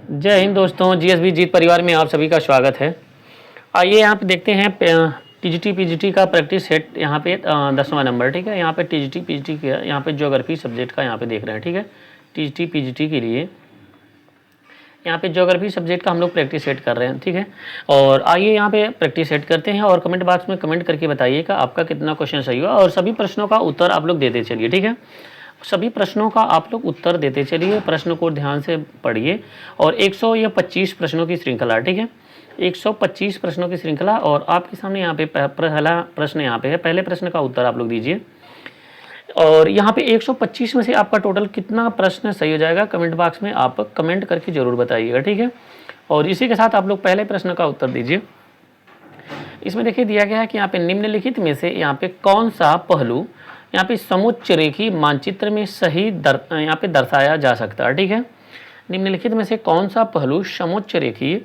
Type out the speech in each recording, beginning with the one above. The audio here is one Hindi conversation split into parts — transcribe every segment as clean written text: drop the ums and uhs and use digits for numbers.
जय हिंद दोस्तों, जीएसबी जीत परिवार में आप सभी का स्वागत है। आइए यहाँ पे देखते हैं टीजीटी पीजीटी का प्रैक्टिस सेट यहाँ पे 10वां नंबर। ठीक है, यहाँ पे टीजीटी पीजीटी का यहाँ पे ज्योग्राफी सब्जेक्ट का यहाँ पे देख रहे हैं। ठीक है, टीजीटी पीजीटी के लिए यहाँ पे ज्योग्राफी सब्जेक्ट का हम लोग प्रैक्टिस सेट कर रहे हैं। ठीक है, और आइए यहाँ पे प्रैक्टिस सेट करते हैं और कमेंट बॉक्स में कमेंट करके बताइएगा आपका कितना क्वेश्चन सही हुआ और सभी प्रश्नों का उत्तर आप लोग देते चलिए। ठीक है, सभी प्रश्नों का आप लोग उत्तर देते चलिए, प्रश्न को ध्यान से पढ़िए। और 125 प्रश्नों की श्रृंखला। ठीक है, 125 प्रश्नों की श्रृंखला और आपके सामने यहाँ पे पहला प्रश्न यहाँ पे है। पहले प्रश्न का उत्तर आप लोग दीजिए और यहाँ पे 125 में से आपका टोटल कितना प्रश्न सही हो जाएगा कमेंट बॉक्स में आप कमेंट करके जरूर बताइएगा। ठीक है, और इसी के साथ आप लोग पहले प्रश्न का उत्तर दीजिए। इसमें देखिए दिया गया है कि यहाँ पे निम्नलिखित में से यहाँ पे कौन सा पहलू यहाँ पे समुच्च रेखीय मानचित्र में सही यहाँ पे दर्शाया जा सकता है। ठीक है, निम्नलिखित में से कौन सा पहलू समुच्च रेखीय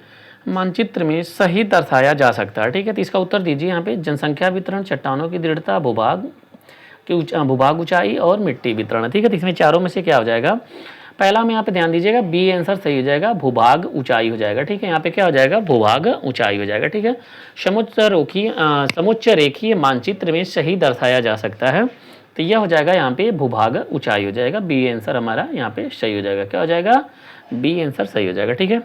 मानचित्र में सही दर्शाया जा सकता है। ठीक है, तो इसका उत्तर दीजिए। यहाँ पे जनसंख्या वितरण, चट्टानों की दृढ़ता, भूभाग ऊंचाई और मिट्टी वितरण। ठीक है, तो इसमें चारों में से क्या हो जाएगा? पहला में यहाँ पे ध्यान दीजिएगा, बी आंसर सही हो जाएगा, भूभाग ऊंचाई हो जाएगा। ठीक है, यहाँ पे क्या हो जाएगा? भूभाग ऊंचाई हो जाएगा। ठीक है, समुच्च रेखीय मानचित्र में सही दर्शाया जा सकता है, तो यह हो जाएगा यहाँ पे भूभाग ऊंचाई हो जाएगा। बी आंसर हमारा यहाँ पे सही हो जाएगा। क्या हो जाएगा? बी आंसर सही हो जाएगा। ठीक है,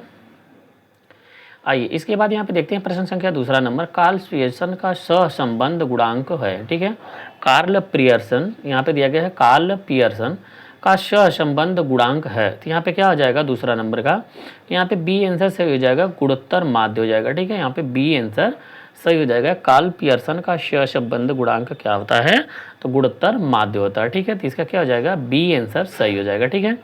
आइए इसके बाद यहाँ पे देखते हैं प्रश्न संख्या दूसरा नंबर। कार्ल पियर्सन का सहसंबंध गुणांक है। ठीक है, कार्ल पियर्सन यहाँ पे दिया गया है, कार्ल पियर्सन का सहसंबंध गुणांक है, तो यहाँ पे क्या हो जाएगा दूसरा नंबर का? यहाँ पे बी आंसर सही हो जाएगा, गुणोत्तर माध्य हो जाएगा। ठीक है, यहाँ पे बी आंसर सही हो जाएगा। कार्ल पियर्सन का सहसंबंध गुणांक क्या होता है? तो गुणोत्तर माध्य होता है। ठीक है, तो इसका क्या हो जाएगा? बी आंसर सही हो जाएगा। ठीक है,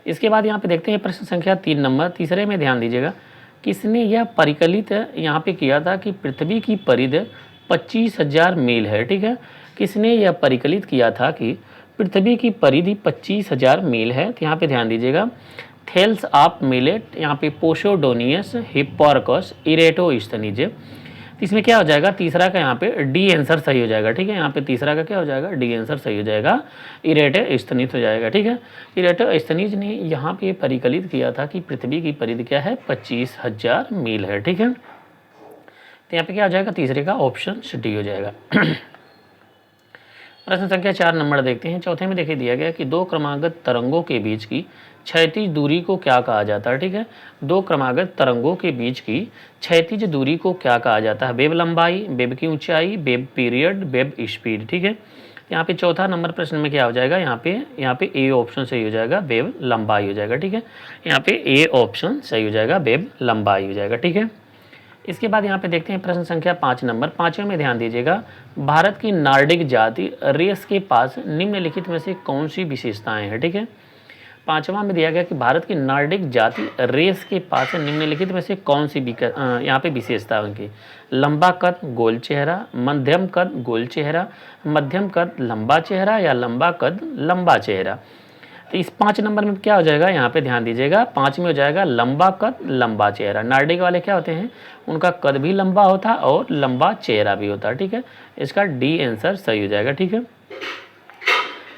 इसके बाद यहाँ पे देखते हैं प्रश्न संख्या 3 नंबर। तीसरे में ध्यान दीजिएगा, किसने यह परिकलित यहाँ पे किया था कि पृथ्वी की परिधि 25,000 मील है। ठीक है, किसने यह परिकलित किया था कि पृथ्वी की परिधि 25,000 मील है? तो यहाँ पे ध्यान दीजिएगा, थेल्स ऑफ मिलेट, यहाँ पे पोसोडोनियस, हिप्पार्कस, इरेटोस्थनीज। इसमें क्या हो जाएगा? तीसरा का यहाँ पे डी आंसर सही हो जाएगा। ठीक है, यहाँ पे तीसरा का क्या हो जाएगा? डी आंसर सही हो जाएगा, इरेटोस्थनीज हो जाएगा। ठीक है, इरेटोस्थनीज ने यहाँ पे परिकलित किया था कि पृथ्वी की परिधि क्या है? 25,000 मील है। ठीक है, तो यहाँ पे क्या हो जाएगा? तीसरे का ऑप्शन डी हो जाएगा। प्रश्न संख्या 4 नंबर देखते हैं। चौथे में देखिए दिया गया कि दो क्रमागत तरंगों के बीच की क्षैतिज दूरी को क्या कहा जाता है? ठीक है, दो क्रमागत तरंगों के बीच की क्षैतिज दूरी को क्या कहा जाता है? वेव लंबाई, वेव की ऊंचाई, वेव पीरियड, वेव स्पीड। ठीक है, यहाँ पे चौथा नंबर प्रश्न में क्या हो जाएगा? यहाँ पे ए ऑप्शन सही हो जाएगा, वेव लंबाई हो जाएगा। ठीक है, यहाँ पे ए ऑप्शन सही हो जाएगा, वेव लंबाई हो जाएगा। ठीक है, इसके बाद यहाँ पे देखते हैं प्रश्न संख्या 5 नंबर। पाँचवें में ध्यान दीजिएगा, भारत की नार्डिक जाति रेस के पास निम्नलिखित में से कौन सी विशेषताएं हैं? ठीक है, पांचवा में दिया गया कि भारत की नार्डिक जाति रेस के पास निम्नलिखित में से कौन सी यहाँ पे विशेषता है उनकी? लंबा कद गोल चेहरा, मध्यम कद गोल चेहरा, मध्यम कद लंबा चेहरा या लंबा कद लंबा चेहरा। तो इस 5 नंबर में क्या हो जाएगा? यहाँ पे ध्यान दीजिएगा, 5 में हो जाएगा लंबा कद लंबा चेहरा। नार्डिक वाले क्या होते हैं? उनका कद भी लंबा होता है और लंबा चेहरा भी होता है। ठीक है, इसका डी आंसर सही हो जाएगा। ठीक है,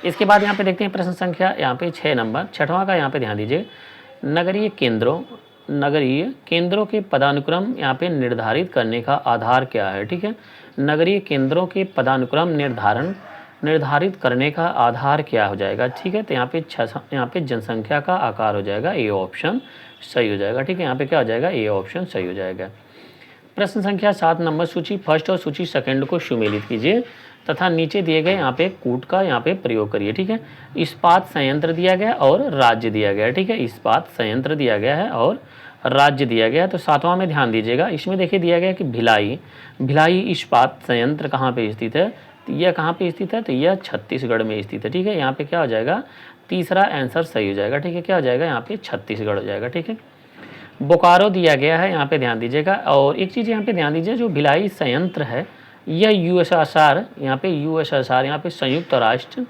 इसके बाद यहाँ पे देखते हैं प्रश्न संख्या यहाँ पे 6 नंबर। छठवां का यहाँ पे ध्यान दीजिए, नगरीय केंद्रों के पदानुक्रम यहाँ पे निर्धारित करने का आधार क्या है? ठीक है, नगरीय केंद्रों के पदानुक्रम निर्धारित करने का आधार क्या हो जाएगा? ठीक है, तो यहाँ पे जनसंख्या का आकार हो जाएगा, ए ऑप्शन सही हो जाएगा। ठीक है, यहाँ पे क्या हो जाएगा? ए ऑप्शन सही हो जाएगा। प्रश्न संख्या 7 नंबर, सूची फर्स्ट और सूची सेकंड को सुमेलित कीजिए तथा नीचे दिए गए यहाँ पे कूट का यहाँ पे प्रयोग करिए। ठीक है, इस्पात संयंत्र दिया गया और राज्य दिया गया है। ठीक है, इस्पात संयंत्र दिया गया है और राज्य दिया गया है। तो 7वां में ध्यान दीजिएगा, इसमें देखिए दिया गया कि भिलाई इस्पात संयंत्र कहाँ पे स्थित है? तो यह कहाँ पे स्थित है? तो यह छत्तीसगढ़ में स्थित है। ठीक है, यहाँ पे क्या हो जाएगा? तीसरा आंसर सही हो जाएगा। ठीक है, क्या हो जाएगा? यहाँ पे छत्तीसगढ़ हो जाएगा। ठीक है, बोकारो दिया गया है, यहाँ पे ध्यान दीजिएगा। और एक चीज़ यहाँ पे ध्यान दीजिए, जो भिलाई संयंत्र है यह यूएसएसआर, यहाँ पे संयुक्त राष्ट्र,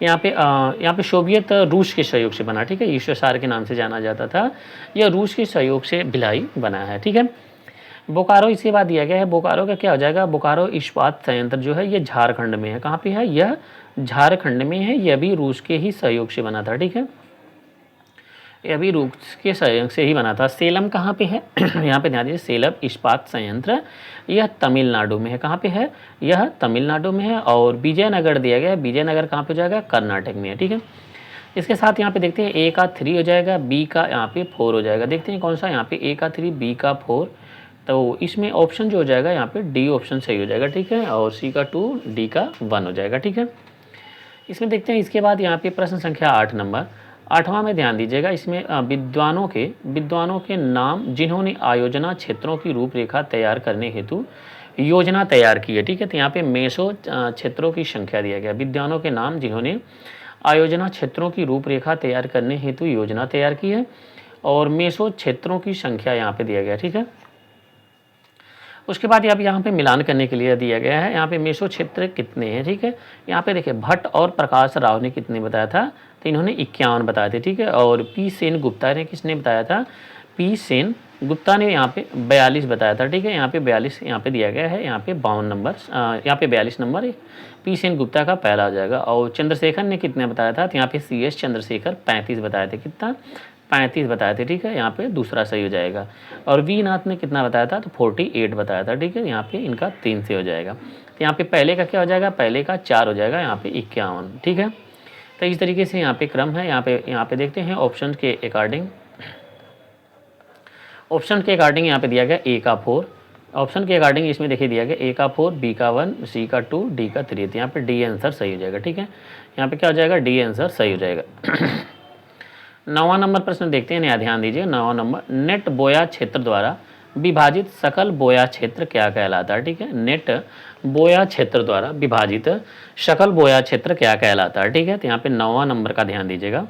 यहाँ पे सोवियत रूस के सहयोग से बना। ठीक है, यूएसएसआर के नाम से जाना जाता था, यह रूस के सहयोग से भिलाई बना है। ठीक है, बोकारो इसके बाद दिया गया है, बोकारो का क्या हो जाएगा? बोकारो इस्पात संयंत्र जो है ये झारखंड में है। कहाँ पे है? यह झारखंड में है, यह भी रूस के ही सहयोग से बना था। ठीक है, ये अभी रूस के सहयोग से ही बना था। सेलम कहाँ पे है? यहाँ पे ध्यान दीजिए, सेलम इस्पात संयंत्र यह तमिलनाडु में है। कहाँ पे है? यह तमिलनाडु में है। और विजयनगर दिया गया है, विजयनगर कहाँ पे हो जाएगा? कर्नाटक में है। ठीक है, इसके साथ यहाँ पे देखते हैं ए का 3 हो जाएगा, बी का यहाँ पे 4 हो जाएगा। देखते हैं कौन सा, यहाँ पे ए का 3 बी का 4, तो इसमें ऑप्शन जो हो जाएगा यहाँ पे डी ऑप्शन सही हो जाएगा। ठीक है, और सी का 2 डी का 1 हो जाएगा। ठीक है, इसमें देखते हैं इसके बाद यहाँ पे प्रश्न संख्या 8 नंबर, 8वां में ध्यान दीजिएगा। इसमें विद्वानों के नाम जिन्होंने आयोजना क्षेत्रों की रूपरेखा तैयार करने हेतु योजना तैयार की है। ठीक है, तो यहाँ पे मेसो क्षेत्रों की संख्या दिया गया, विद्वानों के नाम जिन्होंने आयोजना क्षेत्रों की रूपरेखा तैयार करने हेतु योजना तैयार की है, और मेसो क्षेत्रों की संख्या यहाँ पे दिया गया। ठीक है, उसके बाद अब यहाँ पे मिलान करने के लिए दिया गया है, यहाँ पे मेसो क्षेत्र कितने हैं। ठीक है, यहाँ पे देखिए भट्ट और प्रकाश राव ने कितने बताया था, तो इन्होंने 51 बताए थे। ठीक है, और पी सेन गुप्ता ने किसने बताया था? पी सेन गुप्ता ने यहाँ पे 42 बताया था। ठीक है, यहाँ पे 42 यहाँ पे दिया गया है, यहाँ पे 52 नंबर, यहाँ पे 42 नंबर पी सेन गुप्ता का पहला हो जाएगा। और चंद्रशेखर ने कितने बताया था, तो यहाँ पे सी एस चंद्रशेखर 35 बताए थे। कितना? 35 बताए थे। ठीक है, यहाँ पे दूसरा सही हो जाएगा। और वी नाथ ने कितना बताया था, तो 48 बताया था। ठीक है, यहाँ पे इनका 3 से हो जाएगा। तो यहाँ पे पहले का क्या हो जाएगा, पहले का 4 हो जाएगा, यहाँ पे 51। ठीक है, तो इस तरीके से यहाँ पे क्रम है। यहाँ पे देखते हैं ऑप्शन के अकॉर्डिंग, यहाँ पे दिया गया ए का 4, ऑप्शन के अकॉर्डिंग इसमें देखिए दिया गया ए का 4, बी का 1, सी का 2, डी का 3। तो यहाँ पे डी आंसर सही हो जाएगा। ठीक है, यहाँ पे क्या हो जाएगा, डी आंसर सही हो जाएगा। 9वां नंबर प्रश्न देखते हैं, ध्यान दीजिए। 9वां नंबर, नेट बोया क्षेत्र द्वारा विभाजित सकल बोया क्षेत्र क्या कहलाता है। ठीक है, नेट बोया क्षेत्र द्वारा विभाजित सकल बोया क्षेत्र क्या कहलाता है। ठीक है, तो यहाँ पे 9वां नंबर का ध्यान दीजिएगा।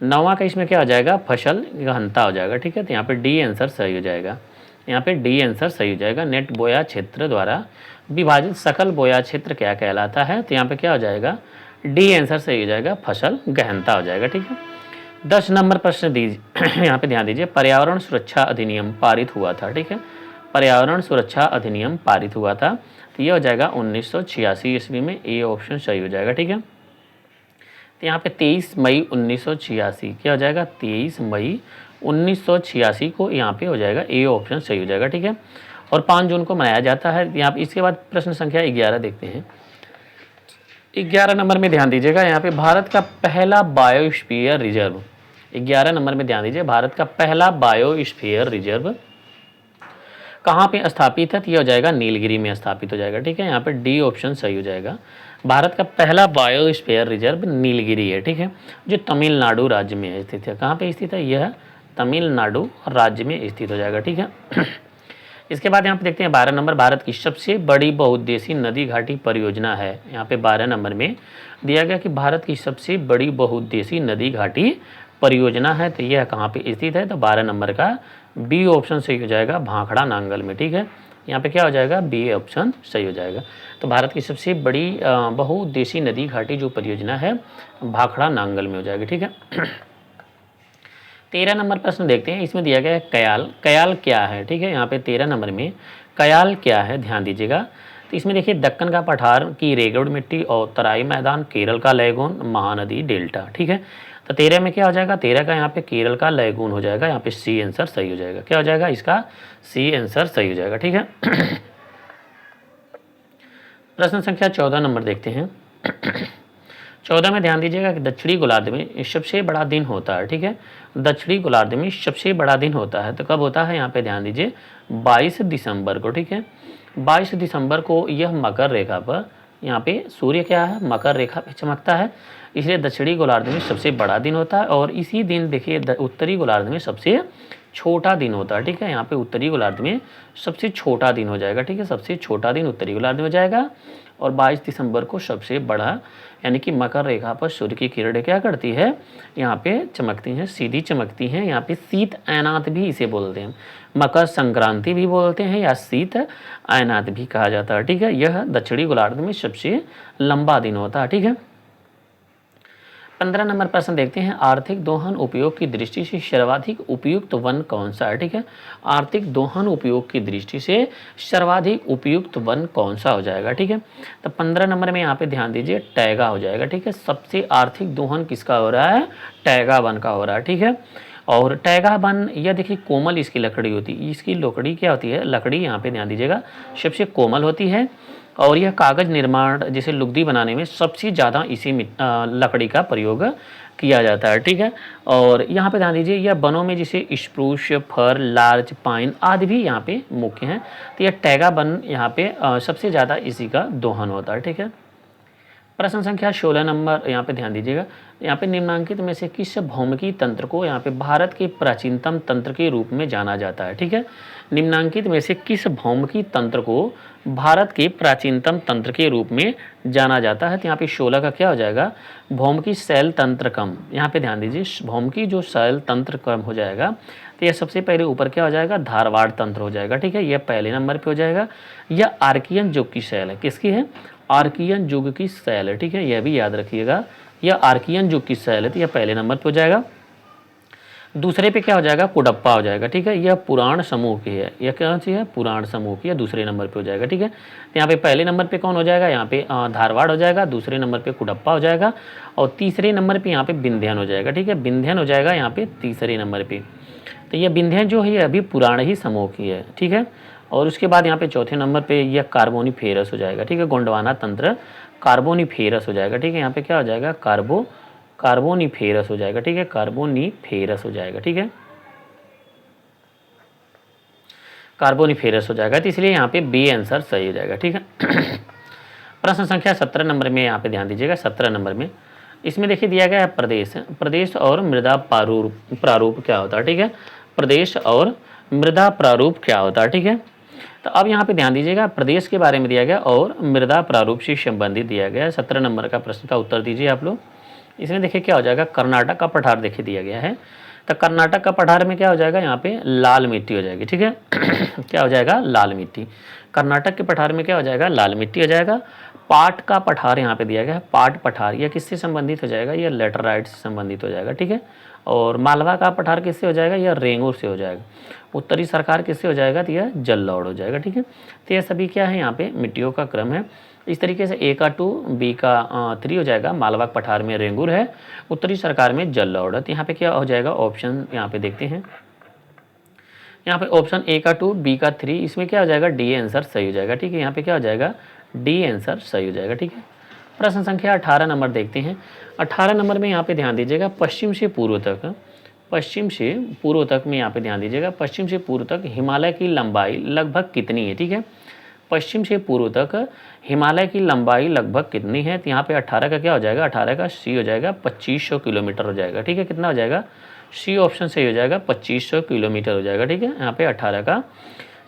9वां का इसमें क्या हो जाएगा, फसल गहनता हो जाएगा। ठीक है, तो यहाँ पे डी आंसर सही हो जाएगा। यहाँ पे डी आंसर सही हो जाएगा। नेट बोया क्षेत्र द्वारा विभाजित सकल बोया क्षेत्र क्या कहलाता है, तो यहाँ पे क्या हो जाएगा, डी आंसर सही हो जाएगा, फसल गहनता हो जाएगा। ठीक है, 10 नंबर प्रश्न दीजिए, यहाँ पे ध्यान दीजिए। पर्यावरण सुरक्षा अधिनियम पारित हुआ था। ठीक है, पर्यावरण सुरक्षा अधिनियम पारित हुआ था, तो ये हो जाएगा 1986 ईस्वी में, ए ऑप्शन सही हो जाएगा। ठीक है, तो यहाँ पे 23 मई 1986 क्या हो जाएगा, 23 मई 1986 को यहाँ पे हो जाएगा, ए ऑप्शन सही हो जाएगा। ठीक है, और 5 जून को मनाया जाता है। यहाँ पे इसके बाद प्रश्न संख्या 11 देखते हैं। 11 नंबर में ध्यान दीजिएगा, यहाँ पे भारत का पहला बायोस्फीयर रिजर्व, 11 नंबर में ध्यान दीजिए, भारत का पहला बायोस्फीयर रिजर्व कहाँ पे स्थापित है, तो यह हो जाएगा नीलगिरी में स्थापित हो जाएगा। ठीक है, यहाँ पे डी ऑप्शन सही हो जाएगा। भारत का पहला बायोस्फीयर रिजर्व नीलगिरी है। ठीक है, जो तमिलनाडु राज्य में स्थित है। कहाँ पे स्थित है, यह तमिलनाडु राज्य में स्थित हो जाएगा। ठीक है, इसके बाद यहाँ पे देखते हैं 12 नंबर, भारत की सबसे बड़ी बहुउद्देशीय नदी घाटी परियोजना है। यहाँ पे 12 नंबर में दिया गया कि भारत की सबसे बड़ी बहुउद्देशीय नदी घाटी परियोजना है, तो यह कहाँ पे स्थित है, तो 12 नंबर का बी ऑप्शन सही हो जाएगा, भाखड़ा नांगल में। ठीक है, यहाँ पे क्या हो जाएगा, बी ऑप्शन सही हो जाएगा। तो भारत की सबसे बड़ी बहुउद्देशीय नदी घाटी जो परियोजना है भाखड़ा नांगल में हो जाएगी। ठीक है, 13 नंबर प्रश्न देखते हैं, इसमें दिया गया है कयाल। कयाल क्या है, ठीक है, यहाँ पे 13 नंबर में कयाल क्या है, ध्यान दीजिएगा। तो इसमें देखिए दक्कन का पठार की रेगुड़ मिट्टी और तराई मैदान, केरल का लैगून, महानदी डेल्टा। ठीक है, तो 13 में क्या हो जाएगा, 13 का यहाँ पे केरल का लैगून हो जाएगा, यहाँ पे सी आंसर सही हो जाएगा। क्या हो जाएगा, इसका सी आंसर सही हो जाएगा। ठीक है, प्रश्न संख्या 14 नंबर देखते हैं। 14 में ध्यान दीजिएगा कि दक्षिणी गोलार्ध में सबसे बड़ा दिन होता है। ठीक है, दक्षिणी गोलार्ध में सबसे बड़ा दिन होता है, तो कब होता है, यहाँ पे ध्यान दीजिए 22 दिसंबर को। ठीक है, 22 दिसंबर को यह मकर रेखा पर, यहाँ पे सूर्य क्या है, मकर रेखा पे चमकता है, इसलिए दक्षिणी गोलार्ध में सबसे बड़ा दिन होता है। और इसी दिन देखिए उत्तरी गोलार्ध में सबसे छोटा दिन होता है। ठीक है, यहाँ पे उत्तरी गोलार्ध में सबसे छोटा दिन हो जाएगा। ठीक है, सबसे छोटा दिन उत्तरी गोलार्ध में हो जाएगा। और 22 दिसंबर को सबसे बड़ा, यानी कि मकर रेखा पर सूर्य की किरणें क्या करती है, यहाँ पे चमकती हैं, सीधी चमकती हैं। यहाँ पे शीत ऐनात भी इसे बोलते हैं, मकर संक्रांति भी बोलते हैं, या शीत ऐनात भी कहा जाता है। ठीक है, यह दक्षिणी गोलार्ध में सबसे लंबा दिन होता है। ठीक है, 15 नंबर प्रश्न देखते हैं, आर्थिक दोहन उपयोग की दृष्टि से सर्वाधिक उपयुक्त वन कौन सा है। ठीक है, आर्थिक दोहन उपयोग की दृष्टि से सर्वाधिक उपयुक्त वन कौन सा हो जाएगा। ठीक है, तो 15 नंबर में यहाँ पे ध्यान दीजिए टैगा हो जाएगा। ठीक है, सबसे आर्थिक दोहन किसका हो रहा है, टैगा वन का हो रहा है। ठीक है, और टैगा वन, यह देखिए कोमल इसकी लकड़ी होती है, इसकी लकड़ी क्या होती है, लकड़ी यहाँ पे ध्यान दीजिएगा सबसे कोमल होती है और यह कागज़ निर्माण जैसे लुगदी बनाने में सबसे ज़्यादा इसी लकड़ी का प्रयोग किया जाता है, ठीक है। और यहाँ पे ध्यान दीजिए यह वनों में जैसे स्प्रूस, फर, लार्च, पाइन आदि भी यहाँ पे मुख्य हैं। तो यह टैगा वन यहाँ पे सबसे ज़्यादा इसी का दोहन होता है, ठीक है। प्रश्न संख्या 16 नंबर यहाँ पे ध्यान दीजिएगा, यहाँ पे निम्नांकित में से किस भौमिकी तंत्र को यहाँ पे भारत के प्राचीनतम तंत्र के रूप में जाना जाता है, ठीक है। निम्नांकित में से किस भौमिकी तंत्र को भारत के प्राचीनतम तंत्र के रूप में जाना जाता है। तो यहाँ पे 16 का क्या हो जाएगा, भौमिकी शैल तंत्र क्रम। यहाँ पे ध्यान दीजिए भौमिकी जो शैल तंत्र क्रम हो जाएगा तो यह सबसे पहले ऊपर क्या हो जाएगा, धारवाड़ तंत्र हो जाएगा, ठीक है। यह पहले नंबर पे हो जाएगा। यह आर्कियन युग की शैल है, किसकी है, आर्कियन युग की शैल है, ठीक है। यह भी याद रखिएगा, यह आर्कियन युग की शैल है, तो यह पहले नंबर पे हो जाएगा। दूसरे पे क्या हो जाएगा, कुडप्पा हो जाएगा, ठीक है। यह पुराण समूह की है, यह क्या सी है, पुराण समूह की है, दूसरे नंबर पे हो जाएगा, ठीक है। तो यहाँ पे पहले नंबर पे कौन हो जाएगा, यहाँ पे धारवाड़ हो जाएगा, दूसरे नंबर पे कुडप्पा हो जाएगा और तीसरे नंबर पे यहाँ पे विंध्यन हो जाएगा, ठीक है। विंध्यन हो जाएगा यहाँ पे तीसरे नंबर पे। तो यह विंध्यन जो है ये अभी पुराण ही समूह की है, ठीक है। और उसके बाद यहाँ पे चौथे नंबर पे यह कार्बोनिफेरस हो जाएगा, ठीक है। गोंडवाना तंत्र कार्बोनिफेरस हो जाएगा, ठीक है। यहाँ पे क्या हो जाएगा, कार्बोनिफेरस हो जाएगा, ठीक है। कार्बोनिफेरस हो जाएगा, ठीक है। कार्बोनिफेरस हो जाएगा, तो इसलिए यहाँ पे बी आंसर सही हो जाएगा, ठीक है। प्रश्न संख्या 17 नंबर में यहाँ पे ध्यान दीजिएगा, 17 नंबर में इसमें देखिए दिया गया है प्रदेश और मृदा प्रारूप क्या होता है, ठीक है। प्रदेश और मृदा प्रारूप क्या होता है, ठीक है। तो अब यहाँ पे ध्यान दीजिएगा प्रदेश के बारे में दिया गया और मृदा प्रारूप से संबंधित दिया गया है। 17 नंबर का प्रश्न का उत्तर दीजिए आप लोग। इसमें देखिए क्या हो जाएगा, कर्नाटक का पठार देखिए दिया गया है। तो कर्नाटक का पठार में क्या हो जाएगा, यहाँ पे लाल मिट्टी हो जाएगी, ठीक है। क्या हो जाएगा, लाल मिट्टी। कर्नाटक के पठार में क्या हो जाएगा, लाल मिट्टी हो जाएगा। पाट का पठार यहाँ पे दिया गया है, पाट पठार यह किससे संबंधित हो जाएगा, यह लेटराइट से संबंधित हो जाएगा, ठीक है। और मालवा का पठार किससे हो जाएगा, यह रेंगूर से हो जाएगा। उत्तरी सरकार किससे हो जाएगा, तो यह जल्लौड़ हो जाएगा, ठीक है। तो यह सभी क्या है, यहाँ पे मिट्टियों का क्रम है। इस तरीके से ए का 2, बी का 3 हो जाएगा। मालवा पठार में रेंगूर है, उत्तरी सरकार में जल्लौड़ है। तो यहाँ पे क्या हो जाएगा, ऑप्शन यहाँ पे देखते हैं, यहाँ पे ऑप्शन ए का 2, बी का 3, इसमें क्या हो जाएगा, डी आंसर सही हो जाएगा, ठीक है। यहाँ पे क्या हो जाएगा, डी आंसर सही हो जाएगा, ठीक है। प्रश्न संख्या 18 नंबर देखते हैं। 18 नंबर में यहाँ पे ध्यान दीजिएगा पश्चिम से पूर्व तक में यहाँ पे ध्यान दीजिएगा, पश्चिम से पूर्व तक हिमालय की लंबाई लगभग कितनी है, ठीक है। पश्चिम से पूर्व तक हिमालय की लंबाई लगभग कितनी है, तो यहाँ पे 18 का क्या हो जाएगा, 18 का सी हो जाएगा, 2500 किलोमीटर हो जाएगा, ठीक है। कितना हो जाएगा, सी ऑप्शन सही हो जाएगा, 2500 किलोमीटर हो जाएगा, ठीक है। यहाँ पे 18 का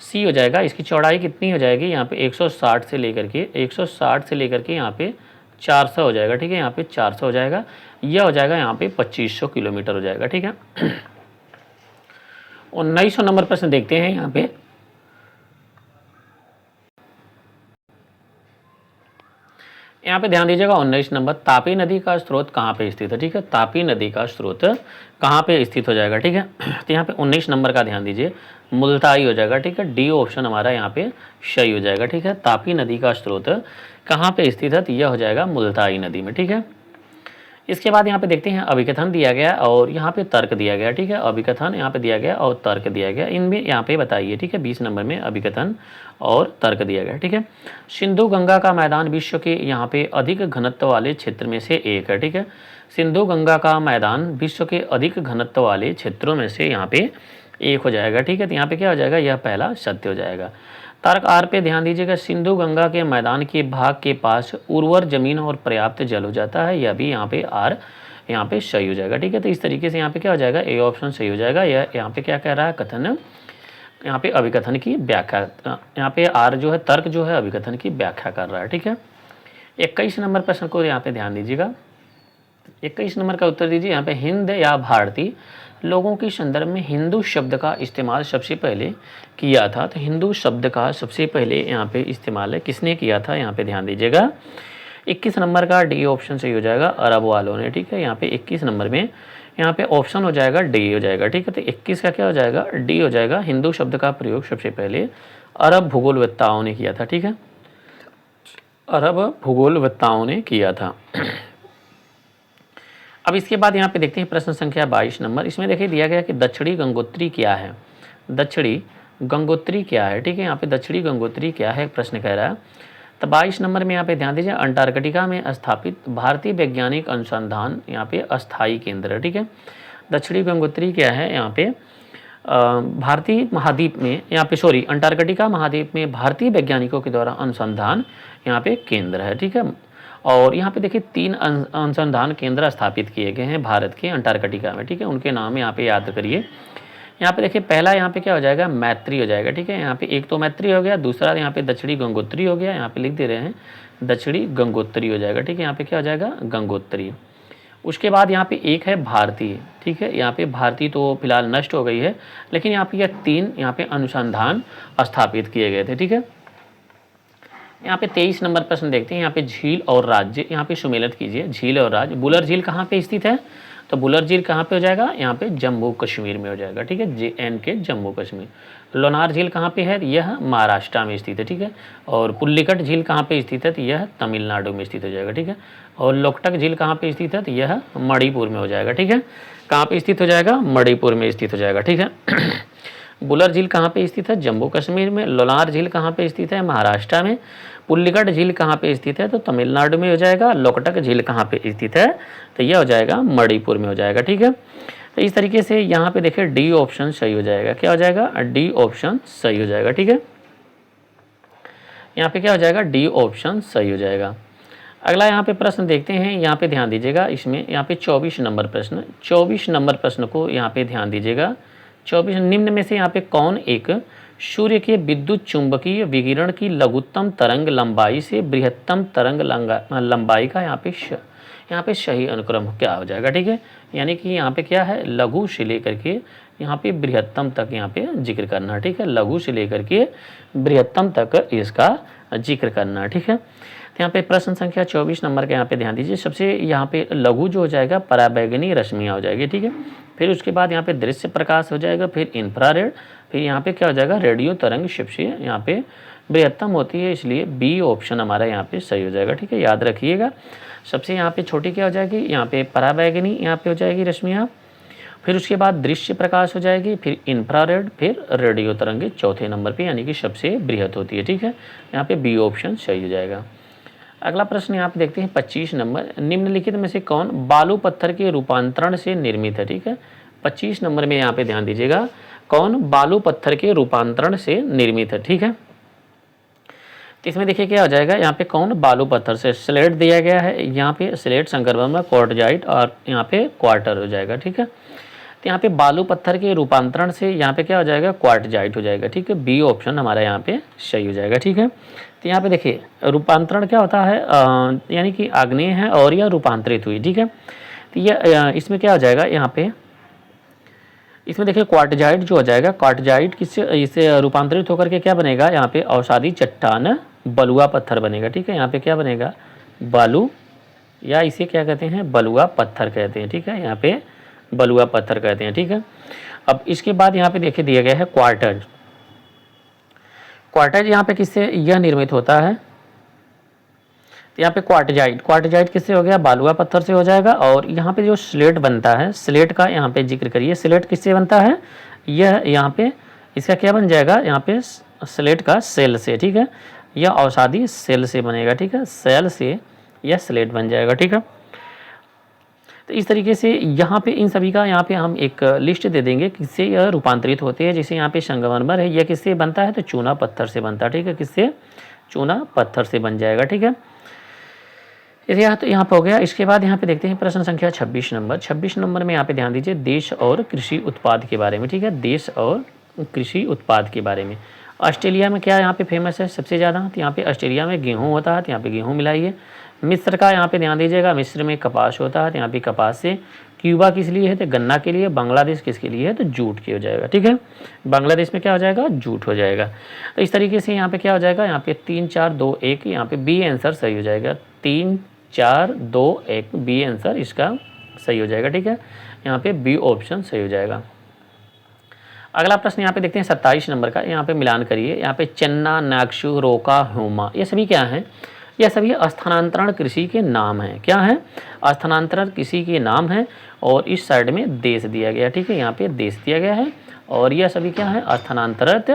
सी हो जाएगा। इसकी चौड़ाई कितनी हो जाएगी, यहाँ पे 160 से लेकर के यहाँ पे 400 हो जाएगा, ठीक है। यहाँ पे 400 हो जाएगा, यह हो जाएगा यहाँ पे 2500 किलोमीटर हो जाएगा, ठीक है। 1900 नंबर प्रश्न देखते हैं। यहाँ पे ध्यान दीजिएगा 19 नंबर, तापी नदी का स्रोत कहाँ पे स्थित है, ठीक है। तापी नदी का स्रोत कहाँ पे स्थित हो जाएगा, ठीक है। तो यहाँ पे 19 नंबर का ध्यान दीजिए, मुल्ताई हो जाएगा, ठीक है। डी ऑप्शन हमारा यहाँ पे सही हो जाएगा, ठीक है। तापी नदी का स्रोत कहाँ पे स्थित है, तो यह हो जाएगा मुल्ताई नदी में, ठीक है। इसके बाद यहाँ पे देखते हैं अभिकथन दिया गया और यहाँ पे तर्क दिया गया, ठीक है। अभिकथन यहाँ पे दिया गया और तर्क दिया गया, इनमें यहाँ पे बताइए, ठीक है। 20 नंबर में अभिकथन और तर्क दिया गया, ठीक है। सिंधु गंगा का मैदान विश्व के यहाँ पे अधिक घनत्व वाले क्षेत्र में से एक है, ठीक है। सिंधु गंगा का मैदान विश्व के अधिक घनत्व वाले क्षेत्रों में से यहाँ पे एक हो जाएगा, ठीक है। तो यहाँ पे क्या हो जाएगा, यह पहला सत्य हो जाएगा। तर्क आर पे ध्यान दीजिएगा, सिंधु गंगा के मैदान के भाग के पास उर्वर जमीन और पर्याप्त जल हो जाता है, यह भी यहाँ पे आर यहाँ पे सही हो जाएगा, ठीक है। तो इस तरीके से यहाँ पे क्या हो जाएगा, ए ऑप्शन सही हो जाएगा। यह यहाँ पे क्या कह रहा है, कथन यहाँ पे अभिकथन की व्याख्या, यहाँ पे आर जो है तर्क जो है अभिकथन की व्याख्या कर रहा है, ठीक है। 21 नंबर प्रश्न को यहाँ पे ध्यान दीजिएगा, 21 नंबर का उत्तर दीजिए। यहाँ पे हिंद या भारतीय लोगों के संदर्भ में हिंदू शब्द का इस्तेमाल सबसे पहले किया था। तो हिंदू शब्द का सबसे पहले यहाँ पे इस्तेमाल किसने किया था, यहाँ पे ध्यान दीजिएगा। 21 नंबर का डी ऑप्शन सही हो जाएगा, अरब वालों ने, ठीक है। यहाँ पे 21 नंबर में यहाँ पे ऑप्शन हो जाएगा डी हो जाएगा, ठीक है। तो 21 का क्या हो जाएगा, डी हो जाएगा। हिंदू शब्द का प्रयोग सबसे पहले अरब भूगोलवेत्ताओं ने किया था, ठीक है। अरब भूगोलवेत्ताओं ने किया था। अब इसके बाद यहाँ पे देखते हैं प्रश्न संख्या 22 नंबर। इसमें देखिए दिया गया कि दक्षिणी गंगोत्री क्या है, दक्षिणी गंगोत्री क्या है, ठीक है। यहाँ पे दक्षिणी गंगोत्री क्या है प्रश्न कह रहा है। तो 22 नंबर में यहाँ पे ध्यान दीजिए, अंटार्कटिका में स्थापित भारतीय वैज्ञानिक अनुसंधान यहाँ पे अस्थायी केंद्र है, ठीक है। दक्षिणी गंगोत्री क्या है, यहाँ पे भारतीय महाद्वीप में, यहाँ पे सॉरी अंटार्कटिका महाद्वीप में भारतीय वैज्ञानिकों के द्वारा अनुसंधान यहाँ पे केंद्र है, ठीक है। और यहाँ पे देखिए 3 अनुसंधान केंद्र स्थापित किए गए हैं भारत के अंटार्कटिका में, ठीक है। उनके नाम यहाँ पे याद करिए। यहाँ पे देखिए पहला यहाँ पे क्या हो जाएगा, मैत्री हो जाएगा, ठीक है। यहाँ पे एक तो मैत्री हो गया, दूसरा यहाँ पे दक्षिणी गंगोत्री हो गया, यहाँ पे लिख दे रहे हैं दक्षिणी गंगोत्री हो जाएगा, ठीक है। यहाँ पे क्या हो जाएगा, गंगोत्री। उसके बाद यहाँ पे एक है भारतीय, ठीक है। यहाँ पे भारतीय तो फिलहाल नष्ट हो गई है, लेकिन यहाँ पे यह 3 यहाँ पे अनुसंधान स्थापित किए गए थे, ठीक है। यहाँ पे 23 नंबर प्रश्न देखते हैं। यहाँ पे झील और राज्य, यहाँ पे सुमेलित कीजिए झील और राज्य। बुलर झील कहाँ पे स्थित है, तो बुलर झील कहाँ पे हो जाएगा, यहाँ पे जम्मू कश्मीर में हो जाएगा, ठीक है, JNK जम्मू कश्मीर। लोनार झील कहाँ पे है, यह महाराष्ट्र में स्थित है, ठीक है। और पुल्लिकट झील कहाँ पे स्थित है, तो यह तमिलनाडु में स्थित हो जाएगा, ठीक है। और लोकटक झील कहाँ पे स्थित है, तो यह मणिपुर में हो जाएगा, ठीक है। कहाँ पे स्थित हो जाएगा, मणिपुर में स्थित हो जाएगा, ठीक है। बुलर झील कहाँ पे स्थित है, जम्मू कश्मीर में। लोनार झील कहाँ पे स्थित है, महाराष्ट्र में। पुल्लिकट झील कहाँ पे स्थित है, तो तमिलनाडु में हो जाएगा। लोकटक झील कहाँ पे स्थित है, तो यह हो जाएगा मणिपुर में हो जाएगा, ठीक है। तो इस तरीके से यहाँ पे देखिए डी ऑप्शन सही हो जाएगा। क्या हो जाएगा, डी ऑप्शन सही हो जाएगा, ठीक है। यहाँ पे क्या हो जाएगा, डी ऑप्शन सही हो जाएगा। अगला यहाँ पे प्रश्न देखते हैं, यहाँ पे ध्यान दीजिएगा। इसमें यहाँ पे 24 नंबर प्रश्न, 24 नंबर प्रश्न को यहाँ पे ध्यान दीजिएगा। 24 निम्न में से यहाँ पे कौन एक सूर्य के विद्युत चुंबकीय विकिरण की लघुत्तम तरंग लंबाई से बृहत्तम तरंग लंबाई का यहाँ पे सही अनुक्रम क्या हो जाएगा, ठीक है। यानी कि यहाँ पे क्या है, लघु से लेकर के यहाँ पे बृहत्तम तक यहाँ पे जिक्र करना, ठीक है। लघु से लेकर के बृहत्तम तक इसका जिक्र करना, ठीक है। तो यहाँ पे प्रश्न संख्या 24 नंबर का यहाँ पे ध्यान दीजिए। सबसे यहाँ पे लघु जो हो जाएगा पराबैंगनी रश्मियाँ हो जाएगी, ठीक है। फिर उसके बाद यहाँ पे दृश्य प्रकाश हो जाएगा, फिर इंफ्रारेड, फिर यहाँ पे क्या हो जाएगा, रेडियो तरंग सबसे यहाँ पे बृहत्तम होती है, इसलिए बी ऑप्शन हमारा यहाँ पे सही हो जाएगा, ठीक है। याद रखिएगा। सबसे यहाँ पे छोटी क्या हो जाएगी, यहाँ पे पराबैंगनी यहाँ पे हो जाएगी रश्मियाँ, फिर उसके बाद दृश्य प्रकाश हो जाएगी, फिर इंफ्रारेड, फिर रेडियो तरंगे चौथे नंबर पे, यानी कि सबसे बृहत होती है, ठीक है। यहाँ पे बी ऑप्शन सही हो जाएगा। अगला प्रश्न यहाँ पे देखते हैं 25 नंबर। निम्नलिखित में से कौन बालू पत्थर के रूपांतरण से निर्मित है, ठीक है। 25 नंबर में यहाँ पे ध्यान दीजिएगा, कौन बालू पत्थर के रूपांतरण से निर्मित है, ठीक है। तो इसमें देखिए क्या हो जाएगा, यहाँ पे कौन बालू पत्थर से स्लेट दिया गया है, यहाँ पे स्लेट संकरबर्मा क्वार्टजाइट और यहाँ पे क्वार्टर हो जाएगा, ठीक है। तो यहाँ पे बालू पत्थर के रूपांतरण से यहाँ पे क्या हो जाएगा, क्वार्टजाइट हो जाएगा, ठीक है। बी ऑप्शन हमारा यहाँ पे सही हो जाएगा, ठीक है। तो यहाँ पे देखिए रूपांतरण क्या होता है, यानी कि आग्नेय है और यह रूपांतरित हुई, ठीक है। तो यह इसमें क्या हो जाएगा, यहाँ पे इसमें देखिए क्वार्टजाइट जो हो जाएगा, क्वार्टजाइट किससे इससे रूपांतरित होकर के क्या बनेगा, यहाँ पे अवसादी चट्टान बलुआ पत्थर बनेगा, ठीक है। यहाँ पे क्या बनेगा, बालू, या इसे क्या कहते हैं, बलुआ पत्थर कहते हैं, ठीक है। यहाँ पे बलुआ पत्थर कहते हैं, ठीक है। अब इसके बाद यहाँ पे देखिए दिया गया है क्वार्टर। क्वार्टर यहाँ पे किससे यह निर्मित होता है, तो यहाँ पे क्वार्टजाइट किससे हो गया, बालुआ पत्थर से हो जाएगा। और यहाँ पे जो स्लेट बनता है, स्लेट का यहाँ पे जिक्र करिए, स्लेट किससे बनता है, यह यहाँ पे इसका क्या बन जाएगा, यहाँ पे स्लेट का सेल से, ठीक है। यह अवसादी सेल से बनेगा, ठीक है। सेल से यह स्लेट बन जाएगा, ठीक है। तो इस तरीके से यहाँ पे इन सभी का यहाँ पे हम एक लिस्ट दे देंगे किससे यह रूपांतरित होते हैं। जैसे यहाँ पे संगमरमर है, यह किससे बनता है, तो चूना पत्थर से बनता है, ठीक है। किससे, चूना पत्थर से बन जाएगा, ठीक है। इसे तो यहाँ पे हो गया। इसके बाद यहाँ पे देखते हैं प्रश्न संख्या 26 नंबर। 26 नंबर में यहाँ पे ध्यान दीजिए, देश और कृषि उत्पाद के बारे में, ठीक है। देश और कृषि उत्पाद के बारे में। ऑस्ट्रेलिया में क्या यहाँ पे फेमस है सबसे ज़्यादा, तो यहाँ पे ऑस्ट्रेलिया में गेहूँ होता है, तो यहाँ पे गेहूँ मिलाइए। मिस्र का यहाँ पे ध्यान दीजिएगा, मिस्र में कपास होता है, तो यहाँ पे कपास से। क्यूबा किस लिए है, तो गन्ना के लिए। बांग्लादेश किसके लिए है, तो जूट की हो जाएगा, ठीक है। बांग्लादेश में क्या हो जाएगा, जूट हो जाएगा। तो इस तरीके से यहाँ पे क्या हो जाएगा, यहाँ पे 3 4 2 1, यहाँ पे बी आंसर सही हो जाएगा। 3 4 2 1 बी आंसर इसका सही हो जाएगा, ठीक है। यहाँ पे बी ऑप्शन सही हो जाएगा। अगला प्रश्न यहाँ पे देखते हैं 27 नंबर का। यहाँ पे मिलान करिए। यहाँ पे चन्ना, नागशु, रोका, हुमा, ये सभी क्या हैं, यह सभी स्थानांतरण कृषि के नाम हैं। क्या है? स्थानांतरण कृषि के नाम हैं। और इस साइड में देश दिया गया, ठीक है, यहाँ पे देश दिया गया है। और यह सभी क्या है? स्थानांतरित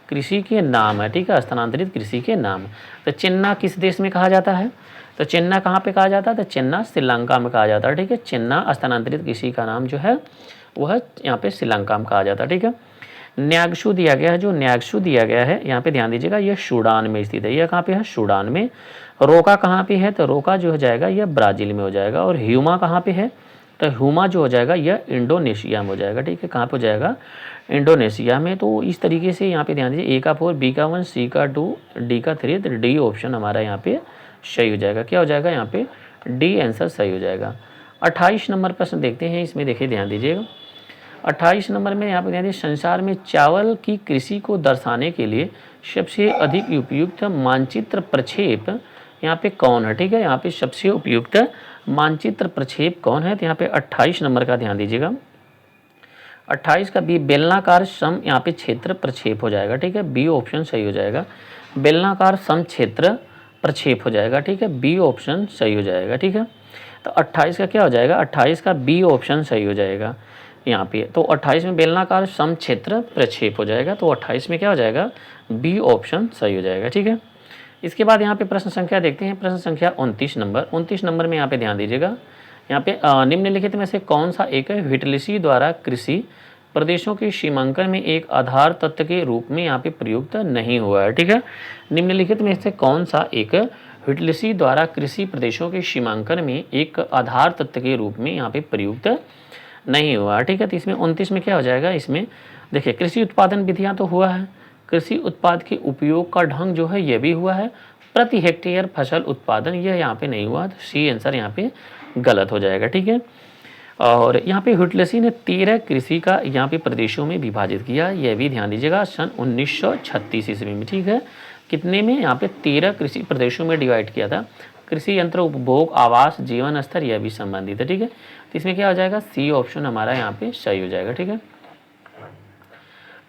कृषि के नाम है, ठीक है, स्थानांतरित कृषि के नाम। तो चिन्ना किस देश में कहा जाता है? तो चिन्ना कहाँ पे कहा जाता है? तो चिन्ना श्रीलंका में कहा जाता है, ठीक है। चिन्ना स्थानांतरित कृषि का नाम जो है वह यहाँ पे श्रीलंका में कहा जाता है, ठीक है। न्यागशु दिया गया है, जो न्यागशु दिया गया है यहाँ पे ध्यान दीजिएगा, यह सूडान में स्थित है। यह कहाँ पे है? सूडान में। रोका कहाँ पे है? तो रोका जो हो जाएगा यह ब्राज़ील में हो जाएगा। और ह्यूमा कहाँ पे है? तो ह्यूमा जो हो जाएगा यह इंडोनेशिया में हो जाएगा, ठीक है। कहाँ पे हो जाएगा? इंडोनेशिया में। तो इस तरीके से यहाँ पे ध्यान दीजिए, ए का 4, बी का 1, सी का 2, डी का 3, तो डी ऑप्शन हमारा यहाँ पे सही हो जाएगा। क्या हो जाएगा? यहाँ पे डी आंसर सही हो जाएगा। 28 नंबर प्रश्न देखते हैं, इसमें देखिए ध्यान दीजिएगा। 28 नंबर में यहाँ पे ध्यान दीजिए, संसार में चावल की कृषि को दर्शाने के लिए सबसे अधिक उपयुक्त मानचित्र प्रक्षेप यहाँ पे कौन है, ठीक है। यहाँ पे सबसे उपयुक्त मानचित्र प्रक्षेप कौन है? तो यहाँ पे 28 नंबर का ध्यान दीजिएगा। 28 का बी, बेलनाकार सम यहाँ पे क्षेत्र प्रक्षेप हो जाएगा, ठीक है। बी ऑप्शन सही हो जाएगा। बेलनाकार सम क्षेत्र प्रक्षेप हो जाएगा, ठीक है। बी ऑप्शन सही हो जाएगा, ठीक है। तो 28 का क्या हो जाएगा? 28 का बी ऑप्शन सही हो जाएगा यहाँ पे। तो 28 में बेलनाकार सम क्षेत्र प्रक्षेप हो जाएगा, तो 28 में क्या हो जाएगा? बी ऑप्शन सही हो जाएगा, ठीक है। इसके बाद यहाँ पे प्रश्न संख्या देखते हैं, प्रश्न संख्या 29 नंबर। 29 नंबर में यहाँ पे ध्यान दीजिएगा, यहाँ पे निम्नलिखित में से कौन सा एक व्हिटलीसी द्वारा कृषि प्रदेशों के सीमांकन में एक आधार तत्व के रूप में यहाँ पे प्रयुक्त नहीं हुआ है, ठीक है। निम्नलिखित में से कौन सा एक व्हिटलीसी द्वारा कृषि प्रदेशों के सीमांकन में एक आधार तत्व के रूप में यहाँ पे प्रयुक्त नहीं हुआ, ठीक है। तो इसमें 29 में क्या हो जाएगा? इसमें देखिए, कृषि उत्पादन विधियाँ तो हुआ है, कृषि उत्पाद के उपयोग का ढंग जो है यह भी हुआ है, प्रति हेक्टेयर फसल उत्पादन यह यहाँ पे नहीं हुआ। तो सी आंसर यहाँ पे गलत हो जाएगा, ठीक है। और यहाँ पे व्हिटलीसी ने 13 कृषि का यहाँ पे प्रदेशों में विभाजित किया, यह भी ध्यान दीजिएगा, सन 1936 ईस्वी में, ठीक है। कितने में? यहाँ पे 13 कृषि प्रदेशों में डिवाइड किया था। कृषि यंत्र, उपभोग, आवास, जीवन स्तर यह भी संबंधित है, ठीक है। तो इसमें क्या हो जाएगा? सी ऑप्शन हमारा यहाँ पे सही हो जाएगा, ठीक है।